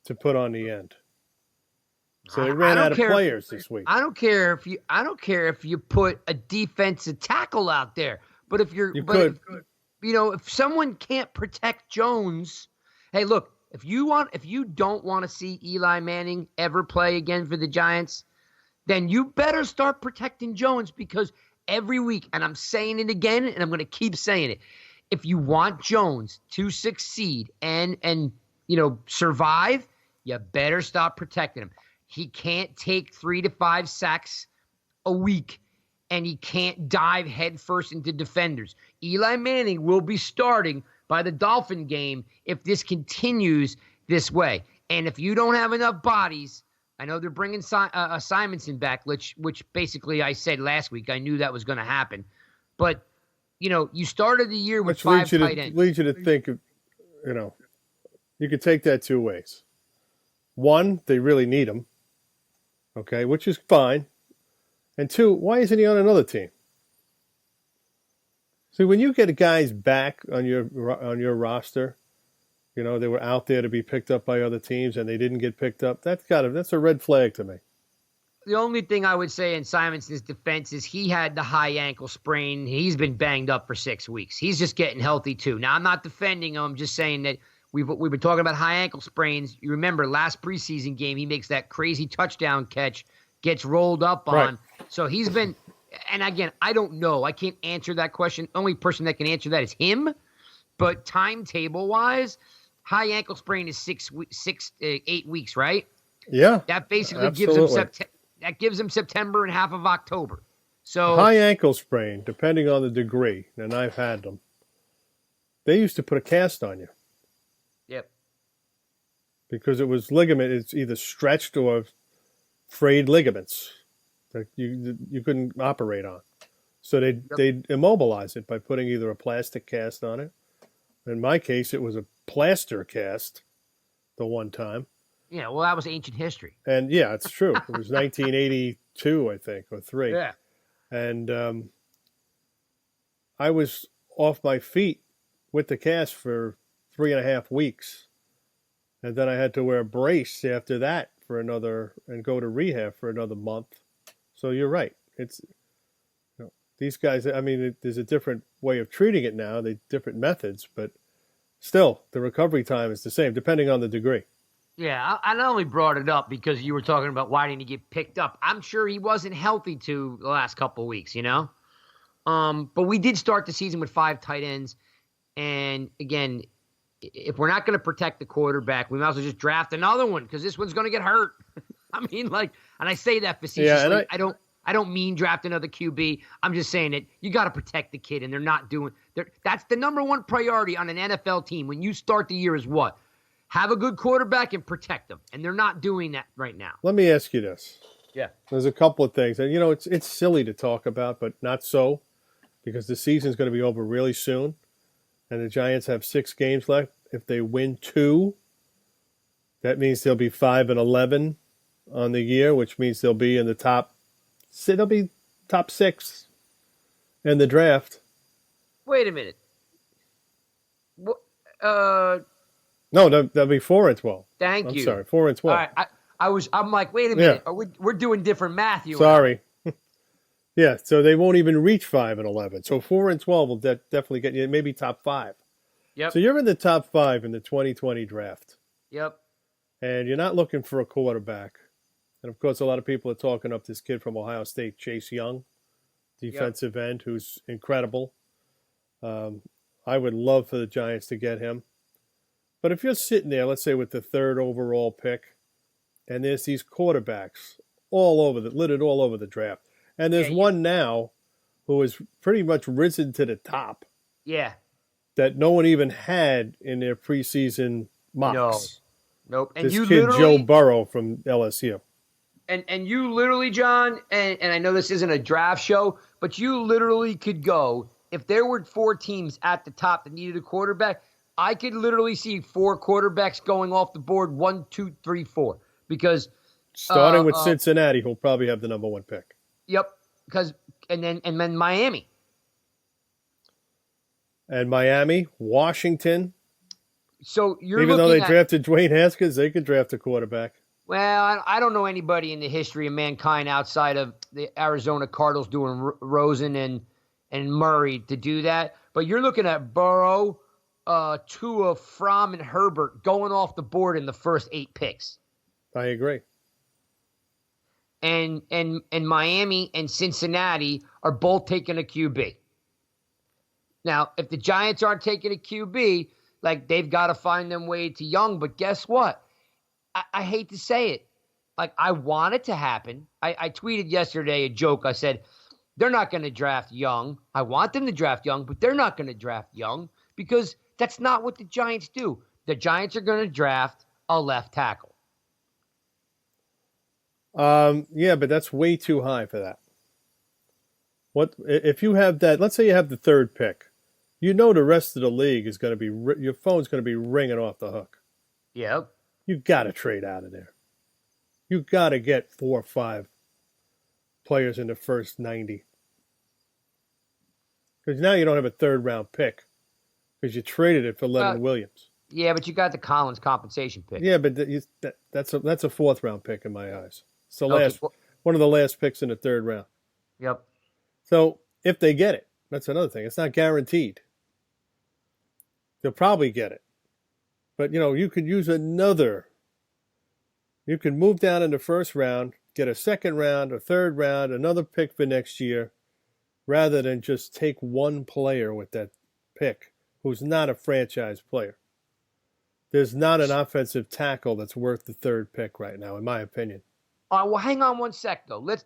to put on the end. So they ran out of players this week. I don't care if you put a defensive tackle out there, but if if someone can't protect Jones, hey, look, if you don't want to see Eli Manning ever play again for the Giants, then you better start protecting Jones, because every week, and I'm saying it again, and I'm going to keep saying it, if you want Jones to succeed and survive, you better stop protecting him. He can't take 3 to 5 sacks a week, and he can't dive headfirst into defenders. Eli Manning will be starting by the Dolphin game if this continues this way. And if you don't have enough bodies, I know they're bringing Simonson back, which basically I said last week. I knew that was going to happen. But, you started the year with 5 tight ends. Leads you to think, you could take that two ways. One, they really need him, okay, which is fine. And two, why isn't he on another team? See, when you get guys back on your roster, they were out there to be picked up by other teams and they didn't get picked up, that's a red flag to me. The only thing I would say in Simonson's defense is he had the high ankle sprain. He's been banged up for 6 weeks. He's just getting healthy too. Now, I'm not defending him. I'm just saying that we've been talking about high ankle sprains. You remember last preseason game, he makes that crazy touchdown catch, gets rolled up on. Right. So he's been, and again, I don't know. I can't answer that question. Only person that can answer that is him. But timetable wise, high ankle sprain is 8 weeks, right? Yeah. That basically gives him September and half of October. So high ankle sprain, depending on the degree, and I've had them, they used to put a cast on you. Yep. Because it was ligament, it's either stretched or frayed ligaments that you couldn't operate on. So they'd immobilize it by putting either a plastic cast on it. In my case, it was a plaster cast the one time. Yeah, well, that was ancient history. And yeah, it's true. It was 1982, I think, or 3. Yeah. And I was off my feet with the cast for 3.5 weeks. And then I had to wear a brace after that and go to rehab for another month. So you're right. It's, these guys, I mean, there's a different way of treating it now, different methods, but still, the recovery time is the same, depending on the degree. Yeah, I only brought it up because you were talking about why didn't he get picked up. I'm sure he wasn't healthy the last couple of weeks, But we did start the season with 5 tight ends. And again, if we're not going to protect the quarterback, we might as well just draft another one because this one's going to get hurt. I mean, and I say that facetiously. Yeah, I don't mean draft another QB. I'm just saying that you got to protect the kid, and they're not doing. That's the number one priority on an NFL team when you start the year is what? Have a good quarterback and protect them, and they're not doing that right now. Let me ask you this. Yeah. There's a couple of things, and it's silly to talk about, but not so, because the season's going to be over really soon, and the Giants have 6 games left. If they win 2, that means they'll be 5-11 on the year, which means they'll be in the top. They'll be top 6 in the draft. Wait a minute. No, that'd be 4 and 12. Thank you. I'm sorry, 4 and 12. All right, I'm like, wait a minute. We're doing different math. Sorry. Yeah, so they won't even reach 5 and 11. So 4 and 12 will definitely get you maybe top 5. Yep. So you're in the top 5 in the 2020 draft. Yep. And you're not looking for a quarterback. And of course, a lot of people are talking up this kid from Ohio State, Chase Young, defensive end, who's incredible. I would love for the Giants to get him. But if you're sitting there, let's say with the 3rd overall pick, and there's these quarterbacks littered all over the draft. And there's one now who has pretty much risen to the top. Yeah. That no one even had in their preseason mocks. Nope. And this you kid, Joe Burrow from LSU. And you literally, John, and I know this isn't a draft show, but you literally could go, if there were 4 teams at the top that needed a quarterback, I could literally see 4 quarterbacks going off the board, 1, 2, 3, 4. Because starting with Cincinnati, who'll probably have the number 1 pick. Yep. And then Miami. And Miami, Washington. So you're even though they drafted Dwayne Haskins, they could draft a quarterback. Well, I don't know anybody in the history of mankind outside of the Arizona Cardinals doing Rosen and Murray to do that. But you're looking at Burrow, Tua, Fromm, and Herbert going off the board in the first 8 picks. I agree. And Miami and Cincinnati are both taking a QB. Now, if the Giants aren't taking a QB, like they've got to find them way too young. But guess what? I hate to say it. Like, I want it to happen. I tweeted yesterday a joke. I said, they're not going to draft young. I want them to draft young, but they're not going to draft young because that's not what the Giants do. The Giants are going to draft a left tackle. Yeah, but that's way too high for that. What if you have that? Let's say you have the 3rd pick. You know the rest of the league is going to be your phone's going to be ringing off the hook. Yep. You got to trade out of there. You got to get 4 or 5 players in the first 90. Because now you don't have a 3rd round pick because you traded it for Leonard Williams. Yeah, but you got the Collins compensation pick. Yeah, but that's a 4th round pick in my eyes. It's the one of the last picks in the 3rd round. Yep. So if they get it, that's another thing. It's not guaranteed. They'll probably get it. But, you could use another. You can move down in the 1st round, get a 2nd round, a 3rd round, another pick for next year, rather than just take one player with that pick who's not a franchise player. There's not an offensive tackle that's worth the 3rd pick right now, in my opinion. All right, well, hang on one sec, though. Let's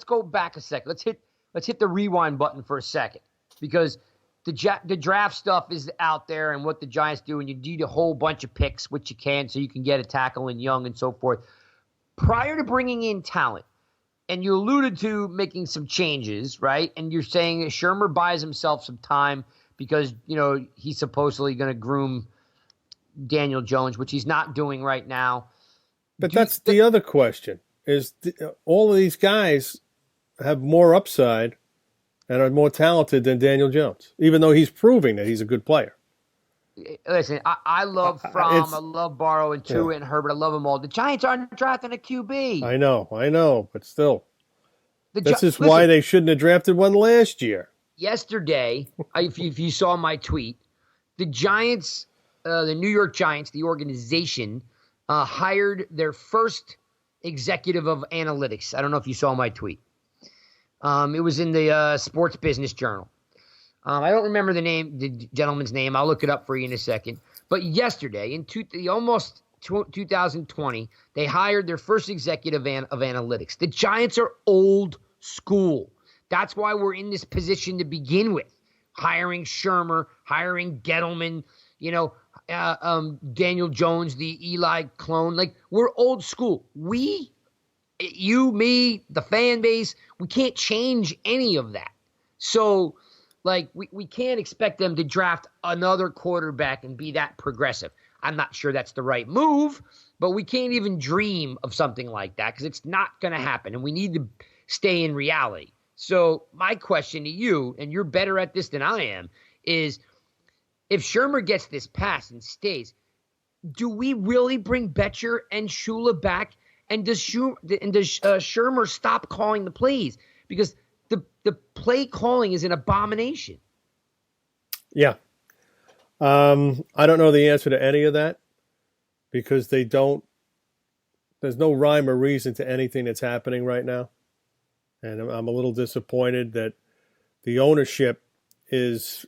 go back a sec. Let's hit the rewind button for a second because the draft stuff is out there and what the Giants do, and you need a whole bunch of picks, which you can, so you can get a tackle and young and so forth. Prior to bringing in talent, and you alluded to making some changes, right? And you're saying Shermer buys himself some time because, he's supposedly going to groom Daniel Jones, which he's not doing right now. But that's the other question. Is all of these guys have more upside and are more talented than Daniel Jones, even though he's proving that he's a good player. Listen, I love Fromm, I love Burrow and Tua and Herbert. I love them all. The Giants aren't drafting a QB. I know, but still. This is why they shouldn't have drafted one last year. Yesterday, if you saw my tweet, the Giants, the New York Giants, the organization, hired their first executive of analytics. I don't know if you saw my tweet. It was in the Sports Business Journal. I don't remember the gentleman's name. I'll look it up for you in a second. But yesterday, in 2020, they hired their first executive of analytics. The Giants are old school. That's why we're in this position to begin with. Hiring Shermer, hiring Gettleman, Daniel Jones, the Eli clone. Like, we're old school. You, me, the fan base, we can't change any of that. So, we can't expect them to draft another quarterback and be that progressive. I'm not sure that's the right move, but we can't even dream of something like that because it's not going to happen, and we need to stay in reality. So my question to you, and you're better at this than I am, is if Shermer gets this pass and stays, do we really bring Betcher and Shula back? And does Shermer stop calling the plays? Because the play calling is an abomination. Yeah. I don't know the answer to any of that because there's no rhyme or reason to anything that's happening right now. And I'm a little disappointed that the ownership is,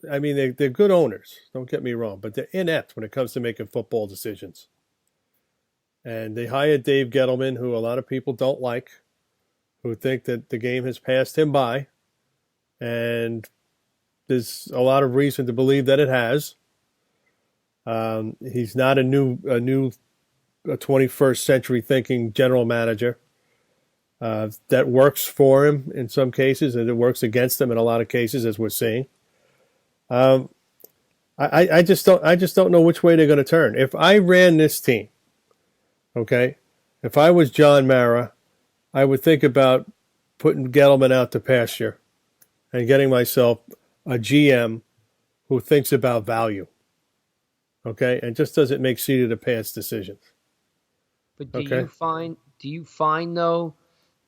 I mean, they're good owners, don't get me wrong, but they're inept when it comes to making football decisions. And they hired Dave Gettleman, who a lot of people don't like, who think that the game has passed him by. And there's a lot of reason to believe that it has. He's not a new 21st century thinking general manager. That works for him in some cases, and it works against him in a lot of cases, as we're seeing. I just don't know which way they're going to turn. If I ran this team, okay, if I was John Mara, I would think about putting Gettleman out to pasture and getting myself a GM who thinks about value, okay, and just doesn't make seat of the pants decisions. But do you find though,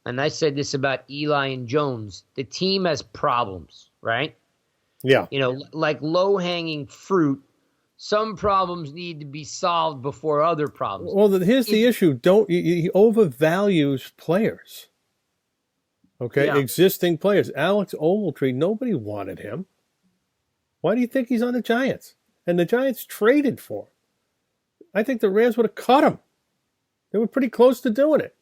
and I said this about Eli and Jones, the team has problems, right? Yeah. Like low-hanging fruit, some problems need to be solved before other problems. Well, here's the issue. He overvalues players. Okay, yeah. Existing players. Alex Ogletree, nobody wanted him. Why do you think he's on the Giants? And the Giants traded for him. I think the Rams would have cut him. They were pretty close to doing it.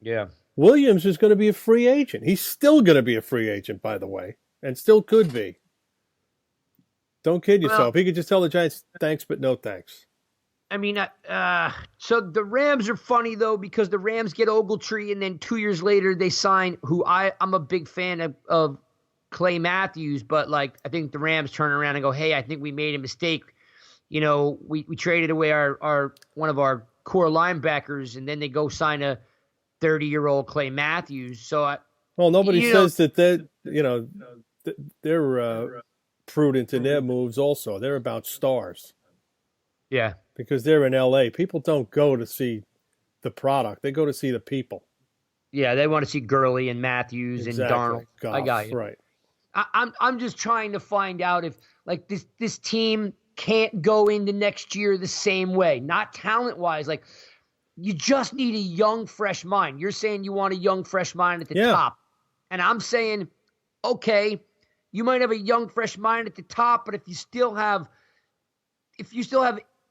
Yeah. Williams is going to be a free agent. He's still going to be a free agent, by the way, and still could be. Don't kid yourself. He could just tell the Giants, thanks, but no thanks. I mean, so the Rams are funny, though, because the Rams get Ogletree, and then 2 years later they sign who I'm a big fan of Clay Matthews, but, like, I think the Rams turn around and go, hey, I think we made a mistake. We traded away our one of our core linebackers, and then they go sign a 30-year-old Clay Matthews. So nobody says that they're prudent in their moves also. They're about stars. Yeah. Because they're in L.A. People don't go to see the product. They go to see the people. Yeah, they want to see Gurley and Matthews and Darnold. Goff, I got you. Right. I'm just trying to find out if, like, this team can't go into next year the same way. Not talent-wise. Like, you just need a young, fresh mind. You're saying you want a young, fresh mind at the top. And I'm saying, okay, you might have a young, fresh mind at the top, but if you still have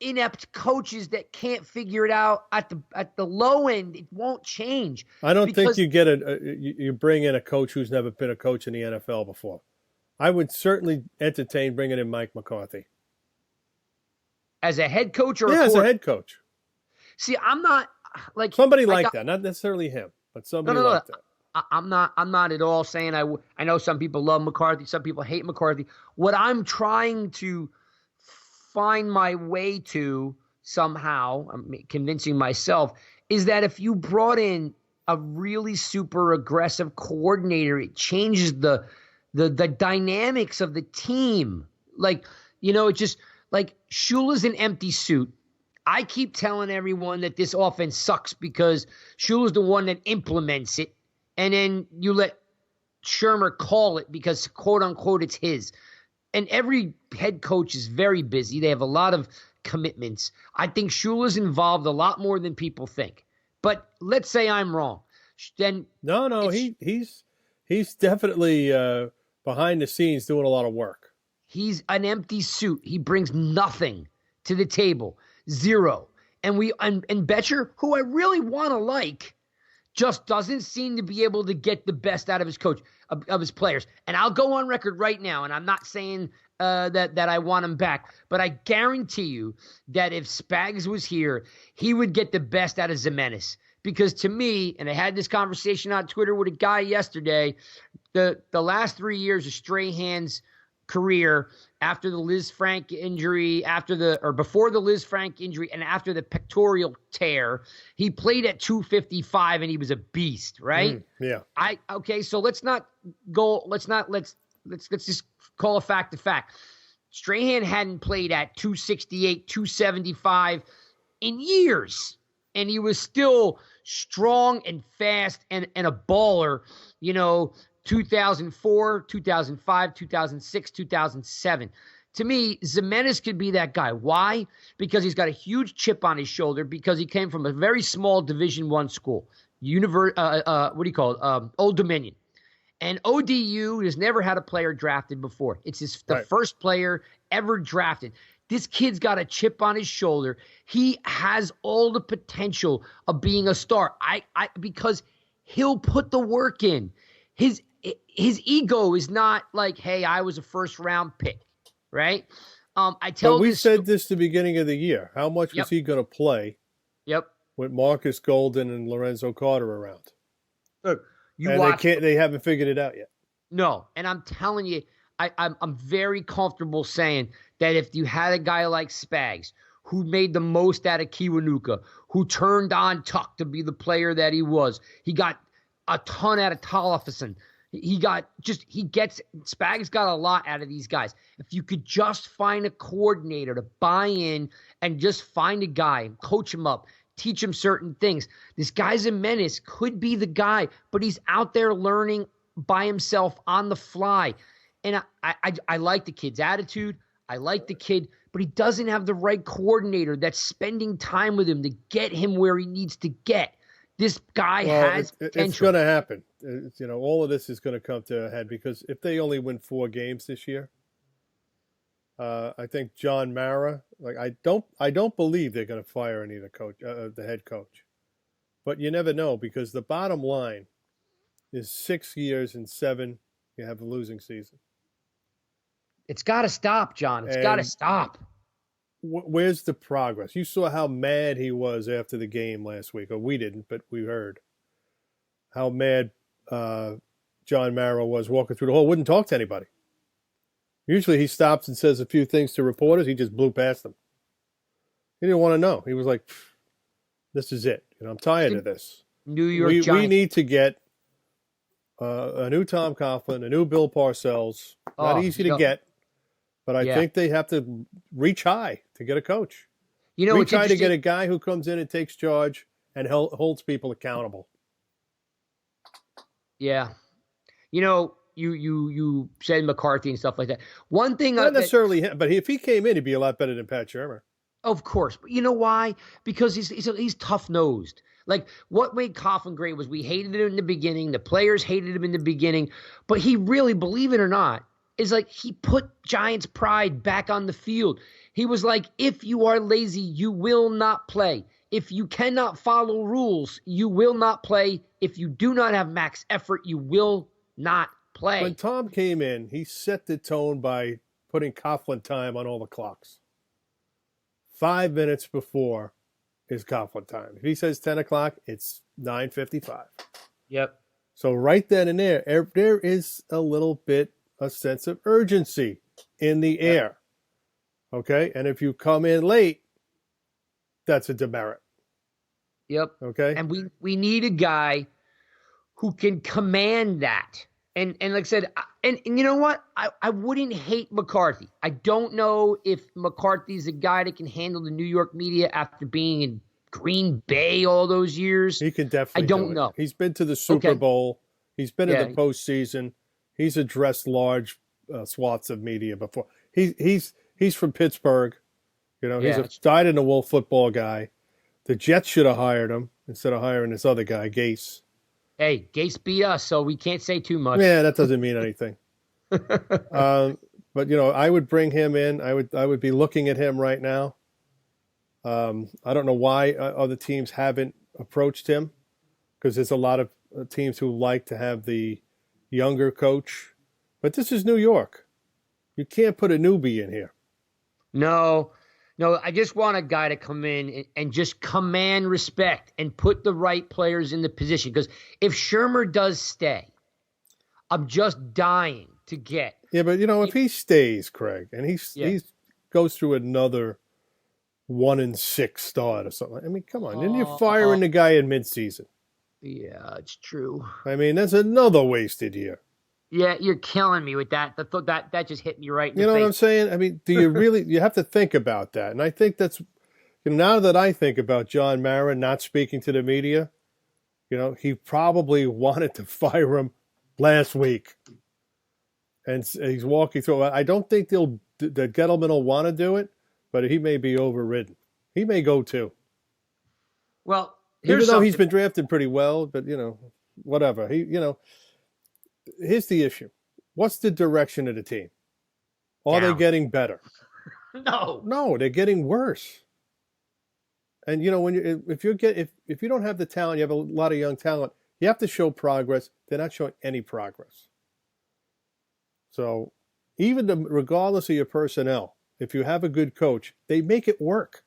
inept coaches that can't figure it out at the low end, it won't change. I don't think you get you bring in a coach who's never been a coach in the NFL before. I would certainly entertain bringing in Mike McCarthy as a head coach as a head coach. See, I'm not like somebody like that, not necessarily him, but somebody like that. I'm not at all saying I know some people love McCarthy, some people hate McCarthy. What I'm trying to find my way to somehow, I'm convincing myself, is that if you brought in a really super aggressive coordinator, it changes the dynamics of the team. Like, it just, like, Shula's an empty suit. I keep telling everyone that this offense sucks because Shula's the one that implements it, and then you let Shermer call it because, quote unquote, it's his. And every head coach is very busy. They have a lot of commitments. I think Shula's involved a lot more than people think. But let's say I'm wrong. Then he's definitely behind the scenes doing a lot of work. He's an empty suit. He brings nothing to the table. Zero. And Betcher, who I really want to like, just doesn't seem to be able to get the best out of his coach, of his players. And I'll go on record right now, and I'm not saying that I want him back, but I guarantee you that if Spags was here, he would get the best out of Zimenez. Because to me, and I had this conversation on Twitter with a guy yesterday, the last 3 years of Strahan's career after the Liz Frank injury, before the Liz Frank injury, and after the pectoral tear. He played at 255 and he was a beast, right? Yeah. So let's just call a fact a fact. Strahan hadn't played at 268, 275 in years, and he was still strong and fast and a baller, 2004, 2005, 2006, 2007. To me, Zimenez could be that guy. Why? Because he's got a huge chip on his shoulder because he came from a very small Division I school, Old Dominion. And ODU has never had a player drafted before. It's the first player ever drafted. This kid's got a chip on his shoulder. He has all the potential of being a star. Because he'll put the work in. His ego is not like, hey, I was a first round pick, right? But we said this the beginning of the year. How much was he going to play? Yep. With Marcus Golden and Lorenzo Carter around. Look, they haven't figured it out yet. No, and I'm telling you, I'm very comfortable saying that if you had a guy like Spags, who made the most out of Kiwanuka, who turned on Tuck to be the player that he was, he got a ton out of Tollefson. Spags got a lot out of these guys. If you could just find a coordinator to buy in and just find a guy and coach him up, teach him certain things. This guy's a menace, could be the guy, but he's out there learning by himself on the fly. And I like the kid's attitude. I like the kid, but he doesn't have the right coordinator that's spending time with him to get him where he needs to get. This guy has potential. It's going to happen. All of this is going to come to a head because if they only win 4 games this year, I think John Mara. I don't believe they're going to fire any of the head coach, but you never know because the bottom line is 6 years and 7. You have a losing season. It's got to stop, John. It's got to stop. Where's the progress? You saw how mad he was after the game last week. Or we didn't, but we heard how mad John Mara was walking through the hall. Wouldn't talk to anybody. Usually he stops and says a few things to reporters. He just blew past them. He didn't want to know. He was like, this is it. I'm tired of this. New York Giants. We need to get a new Tom Coughlin, a new Bill Parcells. Not easy to get. But I think they have to reach high to get a coach. Reach high to get a guy who comes in and takes charge and holds people accountable. Yeah. You said McCarthy and stuff like that. One thing, not necessarily him, but if he came in, he'd be a lot better than Pat Shurmur. Of course, but you know why? Because he's tough nosed. Like what made Coughlin great was we hated him in the beginning. The players hated him in the beginning, but he really, believe it or not, is like he put Giants' pride back on the field. He was like, if you are lazy, you will not play. If you cannot follow rules, you will not play. If you do not have max effort, you will not play. When Tom came in, he set the tone by putting Coughlin time on all the clocks. 5 minutes before is Coughlin time. If he says 10 o'clock, it's 9:55. Yep. So right then and there is a little bit a sense of urgency in the air. Okay? And if you come in late, that's a demerit. Yep. Okay? And we need a guy who can command that. And like I said, and you know what? I wouldn't hate McCarthy. I don't know if McCarthy's a guy that can handle the New York media after being in Green Bay all those years. He can definitely I don't know. He's been to the Super Bowl. He's been in the postseason. He's addressed large swaths of media before. He's from Pittsburgh. He's a dyed-in-the-wool football guy. The Jets should have hired him instead of hiring this other guy, Gase. Hey, Gase beat us, so we can't say too much. Yeah, that doesn't mean anything. But I would bring him in. I would be looking at him right now. I don't know why other teams haven't approached him, because there's a lot of teams who like to have the younger coach. But this is New York. You can't put a newbie in here. No, I just want a guy to come in and just command respect and put the right players in the position. Because if Shurmur does stay, I'm just dying to get. Yeah, but if he stays, Craig, and he goes through another 1-6 start or something. I mean, come on. Then you're firing the guy in midseason. Yeah, it's true. I mean, that's another wasted year. Yeah, you're killing me with that. That just hit me right in the You know face. what I'm saying? I mean, do you really? You have to think about that. And I think that's now that I think about John Mara not speaking to the media, he probably wanted to fire him last week, and he's walking through. I don't think that Gettleman will want to do it, but he may be overridden. He may go too. Well, even though he's been drafted pretty well, but whatever. Here's the issue. What's the direction of the team? Are they getting better? No, they're getting worse. And when if you don't have the talent, you have a lot of young talent. You have to show progress. They're not showing any progress. So, regardless of your personnel, if you have a good coach, they make it work.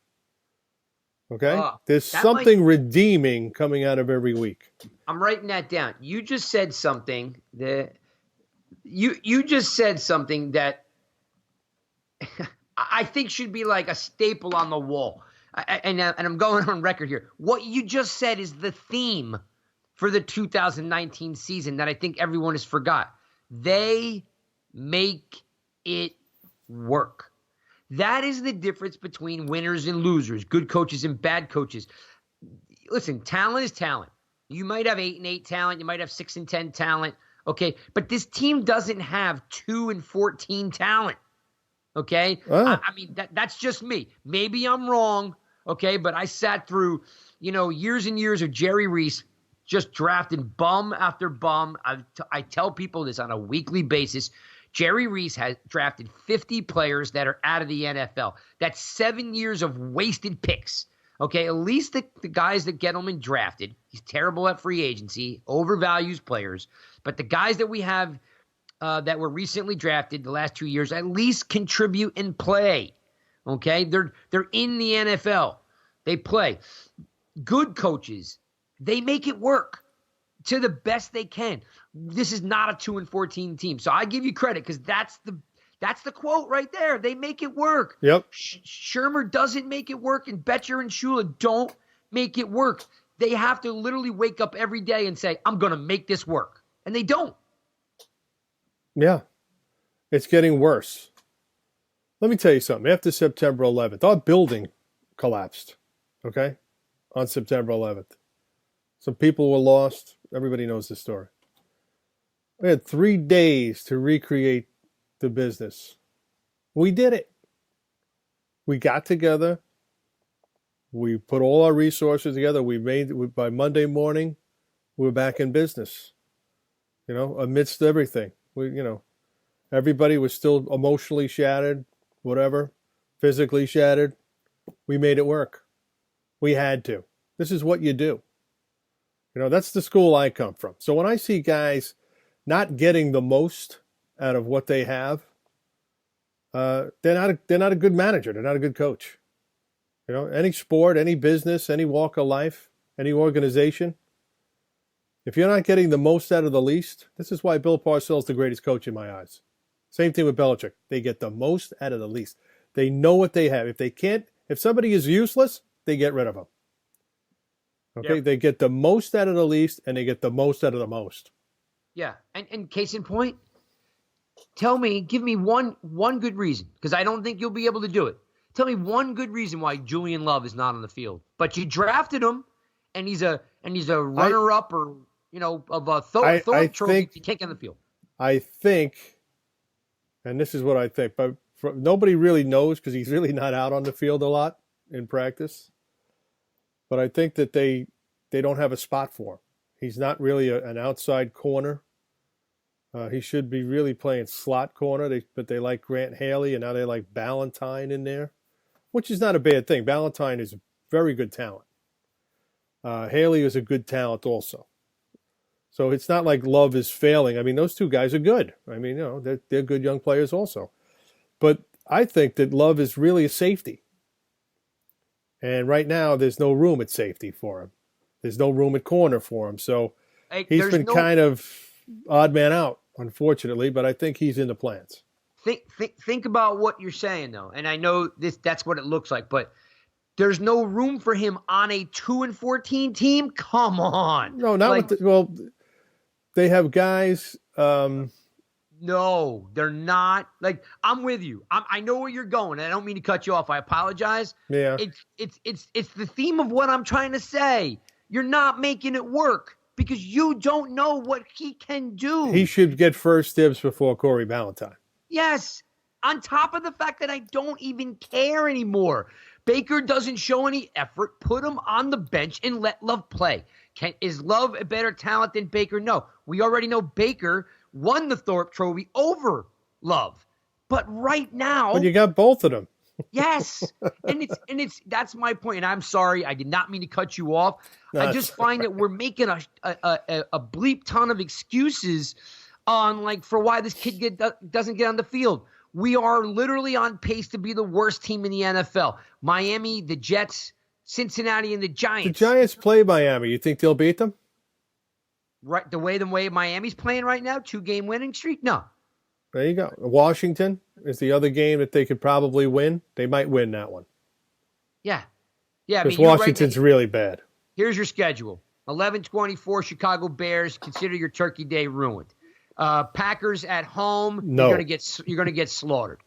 Okay? There's something redeeming coming out of every week. I'm writing that down. You just said something that you just said something that I think should be like a staple on the wall. And I'm going on record here. What you just said is the theme for the 2019 season that I think everyone has forgot. They make it work. That is the difference between winners and losers, good coaches and bad coaches. Listen, talent is talent. You might have 8-8 talent. You might have 6-10 talent. Okay. But this team doesn't have 2-14 talent. Okay. I mean, that's just me. Maybe I'm wrong. Okay. But I sat through, years and years of Jerry Reese just drafting bum after bum. I tell people this on a weekly basis. Jerry Reese has drafted 50 players that are out of the NFL. That's 7 years of wasted picks. Okay, at least the guys that Gettleman drafted, he's terrible at free agency, overvalues players. But the guys that we have that were recently drafted the last 2 years at least contribute and play. Okay, they're in the NFL. They play. Good coaches, they make it work to the best they can. This is not a 2-14 team. So I give you credit because that's the quote right there. They make it work. Yep. Shermer doesn't make it work, and Betcher and Shula don't make it work. They have to literally wake up every day and say, I'm going to make this work. And they don't. Yeah. It's getting worse. Let me tell you something. After September 11th, our building collapsed, okay, on September 11th. Some people were lost. Everybody knows the story. We had 3 days to recreate the business. We did it. We got together. We put all our resources together. By Monday morning, we were back in business. Amidst everything. Everybody was still emotionally shattered, whatever, physically shattered. We made it work. We had to. This is what you do. That's the school I come from. So when I see guys not getting the most out of what they have, they're not a good manager. They're not a good coach. Any sport, any business, any walk of life, any organization, if you're not getting the most out of the least, this is why Bill Parcells is the greatest coach in my eyes. Same thing with Belichick. They get the most out of the least. They know what they have. If somebody is useless, they get rid of them. Okay, yep. They get the most out of the least, and they get the most out of the most. Yeah, and case in point, give me one good reason, because I don't think you'll be able to do it. Tell me one good reason why Julian Love is not on the field. But you drafted him, and he's a runner-up of a Thorpe trophy. You can't get on the field. I think, and this is what I think, but nobody really knows because he's really not out on the field a lot in practice. But I think that they don't have a spot for him. He's not really an outside corner. He should be really playing slot corner, but they like Grant Haley, and now they like Ballantyne in there, which is not a bad thing. Ballantyne is a very good talent. Haley is a good talent also. So it's not like Love is failing. I mean, those two guys are good. I mean, they're good young players also. But I think that Love is really a safety. And right now, there's no room at safety for him. There's no room at corner for him. So he's been kind of odd man out unfortunately, but I think he's in the plans. Think about what you're saying, though. And I know that's what it looks like, but there's no room for him on a 2-14 team. Come on. No, not well, they have guys. No, they're not. Like, I'm with you. I know where you're going. And I don't mean to cut you off. I apologize. Yeah. It's the theme of what I'm trying to say. You're not making it work because you don't know what he can do. He should get first dibs before Corey Ballantyne. Yes. On top of the fact that I don't even care anymore. Baker doesn't show any effort. Put him on the bench and let Love play. Is Love a better talent than Baker? No. We already know Baker won the Thorpe Trophy over Love. But right now. But you got both of them. Yes. And it's that's my point. And I'm sorry. I did not mean to cut you off. No, I just find that we're making a bleep ton of excuses on for why this kid doesn't get on the field. We are literally on pace to be the worst team in the NFL. Miami, the Jets, Cincinnati, and the Giants. The Giants play Miami. You think they'll beat them? Right, the way Miami's playing right now, 2-game winning streak? No. There you go. Washington is the other game that they could probably win. They might win that one. Yeah. Yeah. Because Washington's really bad. Here's your schedule. 11-24 Chicago Bears. Consider your Turkey Day ruined. Packers at home. No. You're gonna get slaughtered.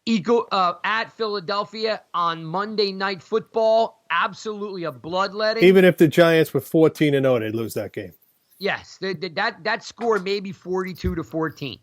At Philadelphia on Monday Night Football. Absolutely a bloodletting. Even if the Giants were 14-0, they'd lose that game. Yes, that score may be 42-14.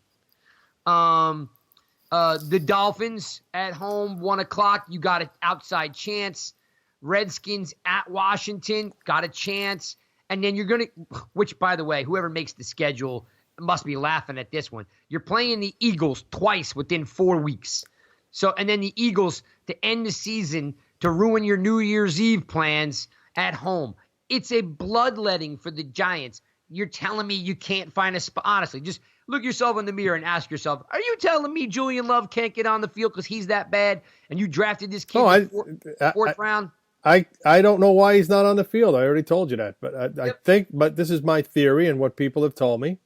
The Dolphins at home, 1:00. You got an outside chance. Redskins at Washington, got a chance. And then you're going to, which, by the way, whoever makes the schedule must be laughing at this one. You're playing the Eagles twice within 4 weeks. So, and then the Eagles to end the season to ruin your New Year's Eve plans at home. It's a bloodletting for the Giants. You're telling me you can't find a spot. Honestly, just look yourself in the mirror and ask yourself, are you telling me Julian Love can't get on the field because he's that bad and you drafted this kid in the fourth round? I don't know why he's not on the field. I already told you that. But I think, but this is my theory and what people have told me,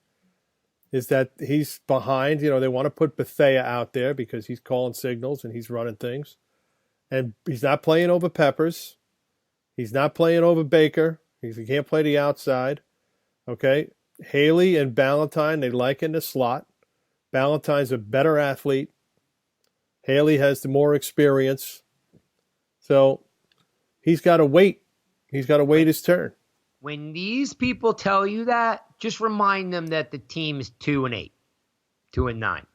is that he's behind. They want to put Bethea out there because he's calling signals and he's running things. And he's not playing over Peppers. He's not playing over Baker. He can't play the outside. Okay? Haley and Ballantyne, they like in the slot. Ballantyne's a better athlete. Haley has the more experience. So he's got to wait. He's got to wait his turn. When these people tell you that, just remind them that the team is 2-8, 2-9.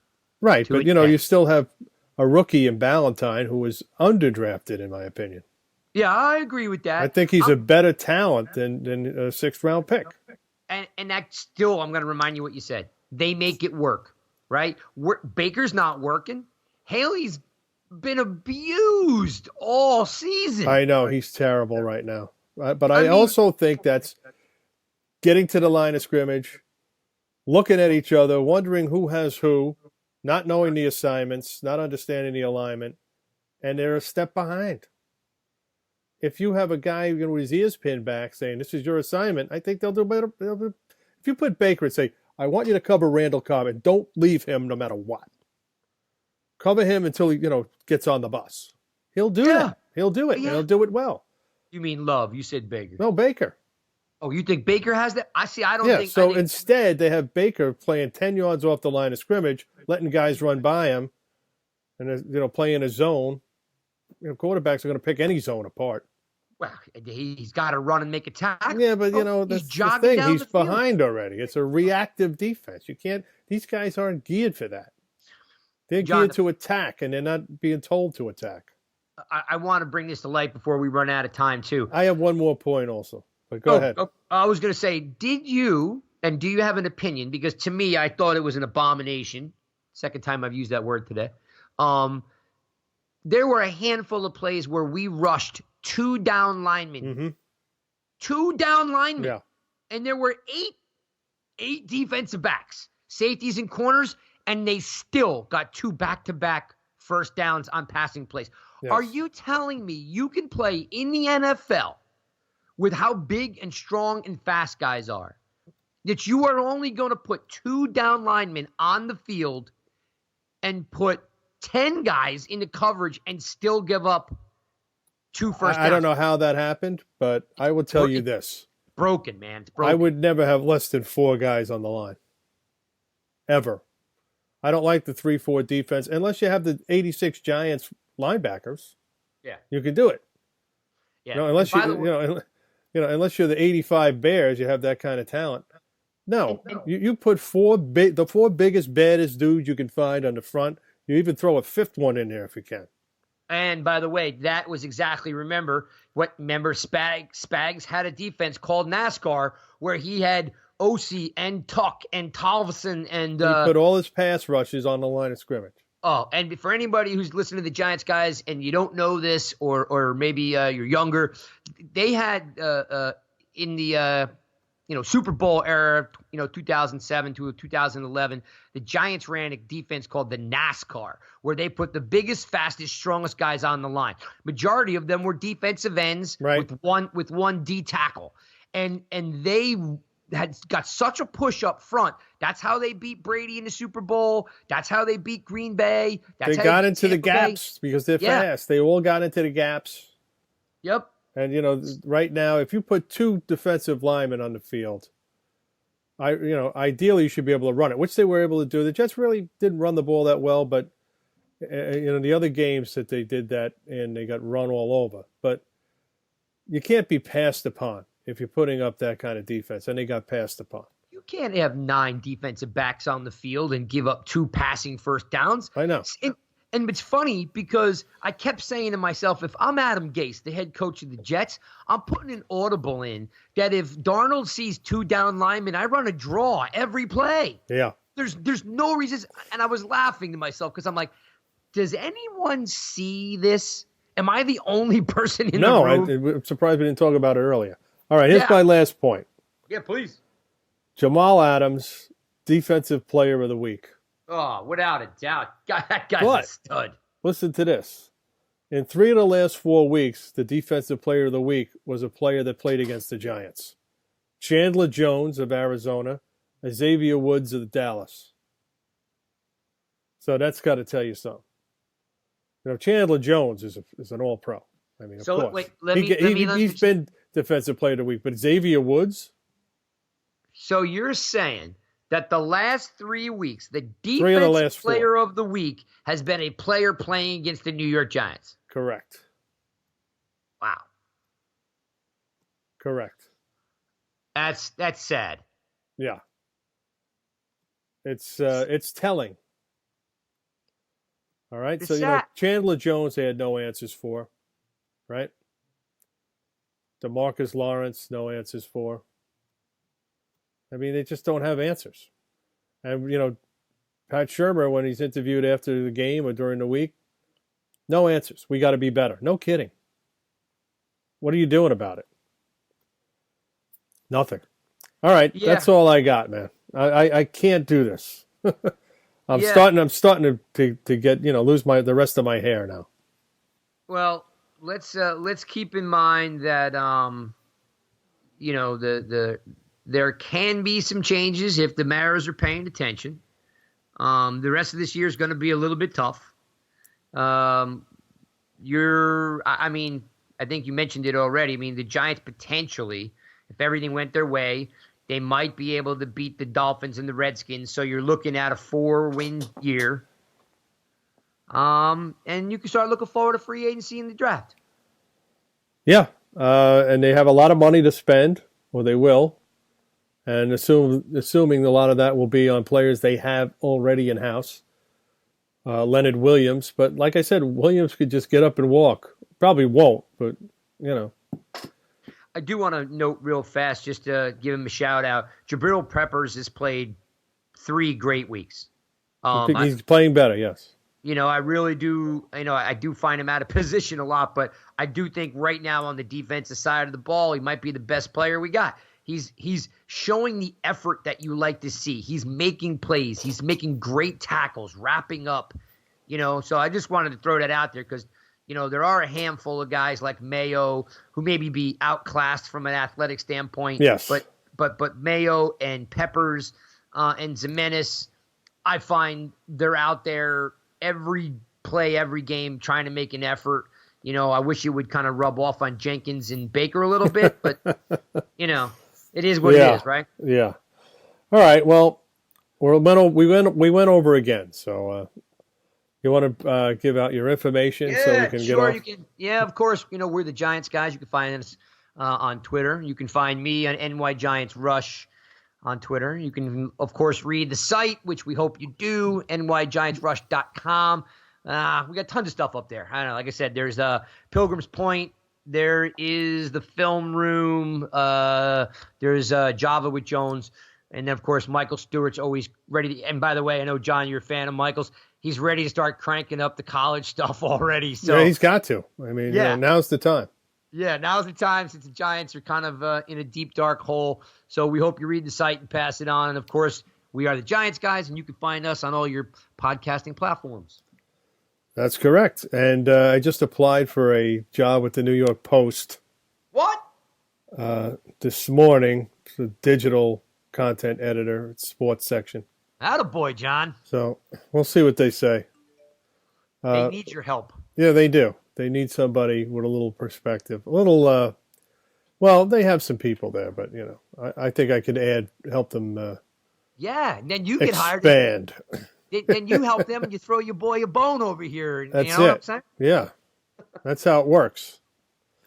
Right, but you still have a rookie in Ballantyne who was underdrafted, in my opinion. Yeah, I agree with that. I think he's a better talent than a sixth-round pick. And that still, I'm going to remind you what you said. They make it work, right? Baker's not working. Haley's been abused all season. I know, he's terrible right now. But I also think that's getting to the line of scrimmage, looking at each other, wondering who has who, not knowing the assignments, not understanding the alignment, and they're a step behind. If you have a guy with his ears pinned back saying, this is your assignment, I think they'll do better. If you put Baker and say, I want you to cover Randall Cobb and don't leave him no matter what. Cover him until he, gets on the bus. He'll do that. He'll do it. Yeah. And he'll do it well. You mean Love? You said Baker. No, Baker. Oh, you think Baker has that? I don't think. So instead, they have Baker playing 10 yards off the line of scrimmage, letting guys run by him, and playing a zone. Quarterbacks are going to pick any zone apart. Well, he's got to run and make a tackle. Yeah, but that's the thing. He's behind already. It's a reactive defense. You can't. These guys aren't geared for that. They're geared to attack, and they're not being told to attack. I want to bring this to light before we run out of time, too. I have one more point also, but go ahead. I was going to say, do you have an opinion? Because to me, I thought it was an abomination. Second time I've used that word today. There were a handful of plays where we rushed 2 down linemen. Mm-hmm. 2 down linemen. Yeah. And there were eight defensive backs, safeties and corners, and they still got 2 back-to-back first downs on passing plays. Yes. Are you telling me you can play in the NFL with how big and strong and fast guys are that you are only going to put 2 down linemen on the field and put 10 guys into coverage and still give up 2 first downs. I don't know how that happened, but I will tell you this. Broken, man. It's broken. I would never have less than 4 guys on the line. Ever. I don't like the 3-4 defense unless you have the 86 Giants linebackers. Yeah. You can do it. Yeah. You know, unless unless you're the 85 Bears, you have that kind of talent. No, you put the 4 biggest, baddest dudes you can find on the front. You even throw a 5th one in there if you can. And by the way, that was exactly, remember Spags had a defense called NASCAR where he had Ossie and Tuck and Tolvson and he put all his pass rushes on the line of scrimmage. Oh, and for anybody who's listening to the Giants guys and you don't know this or maybe you're younger, they had in the Super Bowl era, 2007 to 2011, the Giants ran a defense called the NASCAR, where they put the biggest, fastest, strongest guys on the line. Majority of them were defensive ends with one D tackle, and they had got such a push up front. That's how they beat Brady in the Super Bowl. That's how they beat Green Bay. They got into the gaps because they're fast. They all got into the gaps. Yep. And, right now, if you put 2 defensive linemen on the field, ideally you should be able to run it, which they were able to do. The Jets really didn't run the ball that well, but, the other games that they did that and they got run all over. But you can't be passed upon if you're putting up that kind of defense, and they got passed upon. You can't have 9 defensive backs on the field and give up 2 passing first downs. I know. And it's funny because I kept saying to myself, if I'm Adam Gase, the head coach of the Jets, I'm putting an audible in that if Darnold sees 2 down linemen, I run a draw every play. Yeah. There's no reason. And I was laughing to myself because I'm like, does anyone see this? Am I the only person in the room? No, I'm surprised we didn't talk about it earlier. All right, here's my last point. Yeah, please. Jamal Adams, Defensive Player of the Week. Oh, without a doubt. That guy's a stud. Listen to this. In 3 of the last 4 weeks, the Defensive Player of the Week was a player that played against the Giants. Chandler Jones of Arizona, Xavier Woods of Dallas. So that's got to tell you something. Chandler Jones is an All-Pro. I mean, of course. Wait, he's been Defensive Player of the Week, but Xavier Woods? So you're saying that the last 3 weeks, the Defensive Player of the Week has been a player playing against the New York Giants? Correct. Wow. Correct. That's sad. Yeah. It's telling. All right. It's so sad. Chandler Jones they had no answers for, right? DeMarcus Lawrence, no answers for. I mean, they just don't have answers. And Pat Shurmur, when he's interviewed after the game or during the week, no answers. We got to be better. No kidding. What are you doing about it? Nothing. All right, that's all I got, man. I can't do this. I'm starting to get lose the rest of my hair now. Well, let's keep in mind that there can be some changes if the Mariners are paying attention. The rest of this year is going to be a little bit tough. I think you mentioned it already. I mean, the Giants potentially, if everything went their way, they might be able to beat the Dolphins and the Redskins. So you're looking at a 4-win year. And you can start looking forward to free agency in the draft. Yeah. And they have a lot of money to spend, or they will. And assuming a lot of that will be on players they have already in-house. Leonard Williams. But like I said, Williams could just get up and walk. Probably won't, but, I do want to note real fast, just to give him a shout-out. Jabril Peppers has played 3 great weeks. He's playing better, yes. I really do. I do find him out of position a lot, but I do think right now on the defensive side of the ball, he might be the best player we got. He's showing the effort that you like to see. He's making plays. He's making great tackles, wrapping up. So I just wanted to throw that out there because, there are a handful of guys like Mayo who maybe be outclassed from an athletic standpoint. Yes. but Mayo and Peppers and Zimenez, I find they're out there every play, every game, trying to make an effort. I wish it would kind of rub off on Jenkins and Baker a little bit, but it is what it is, right? Yeah. All right. Well, we went over again. So you want to give out your information so we can get off? You can. Yeah, of course. We're the Giants guys. You can find us on Twitter. You can find me on NY Giants Rush on Twitter. You can, of course, read the site, which we hope you do, nygiantsrush.com. We got tons of stuff up there. I don't know. Like I said, there's Pilgrim's Point. There is the Film Room. There's Java with Jones. And then, of course, Michael Stewart's always ready to. And by the way, I know, John, you're a fan of Michael's. He's ready to start cranking up the college stuff already. So yeah, he's got to. I mean, now's the time. Yeah, now's the time since the Giants are kind of in a deep, dark hole. So we hope you read the site and pass it on. And, of course, we are the Giants guys, and you can find us on all your podcasting platforms. That's correct. And I just applied for a job with the New York Post. What? This morning. It's a digital content editor, sports section. Attaboy, John. So we'll see what they say. They need your help. Yeah, they do. They need somebody with a little perspective. A little, well, they have some people there, but, I think I could help them and then you get hired. Expand. Then you help them and you throw your boy a bone over here. That's you know it. What I'm saying? Yeah. That's how it works.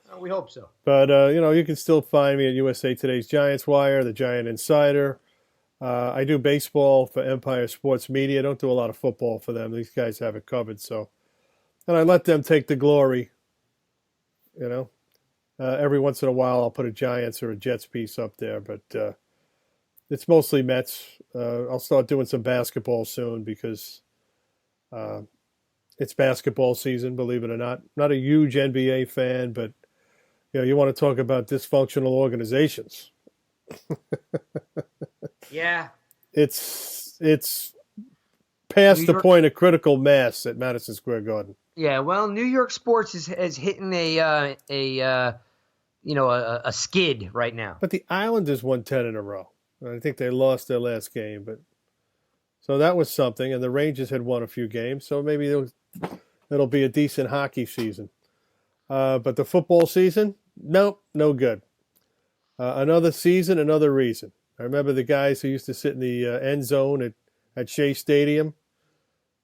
Oh, we hope so. But, you can still find me at USA Today's Giants Wire, the Giant Insider. I do baseball for Empire Sports Media. I don't do a lot of football for them. These guys have it covered. So, and I let them take the glory. Every once in a while I'll put a Giants or a Jets piece up there, but it's mostly Mets. I'll start doing some basketball soon because it's basketball season, believe it or not. Not a huge NBA fan, but you want to talk about dysfunctional organizations. Yeah. It's past the point of critical mass at Madison Square Garden. Yeah, well, New York sports is hitting a skid right now. But the Islanders won 10 in a row. I think they lost their last game, but so that was something. And the Rangers had won a few games, so maybe it'll be a decent hockey season. But the football season, nope, no good. Another season, another reason. I remember the guys who used to sit in the end zone at Shea Stadium.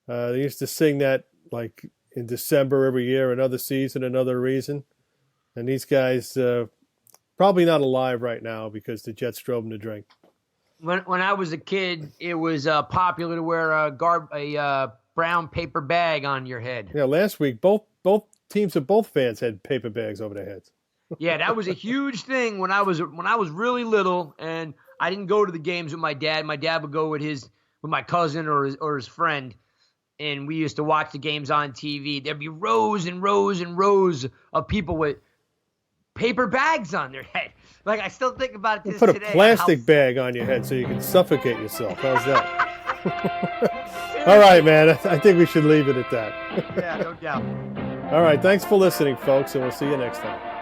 They used to sing that like in December every year, another season, another reason. And these guys probably not alive right now because the Jets drove them to drink. When I was a kid, it was popular to wear a brown paper bag on your head. Yeah, last week both teams of both fans had paper bags over their heads. Yeah, that was a huge thing when I was really little, and I didn't go to the games with my dad. My dad would go with my cousin or his friend, and we used to watch the games on TV. There'd be rows and rows and rows of people with paper bags on their head. Like, I still think about it Put today. A plastic bag on your head so you can suffocate yourself. How's that? All right, man. I think we should leave it at that. Yeah, no doubt. All right. Thanks for listening, folks, and we'll see you next time.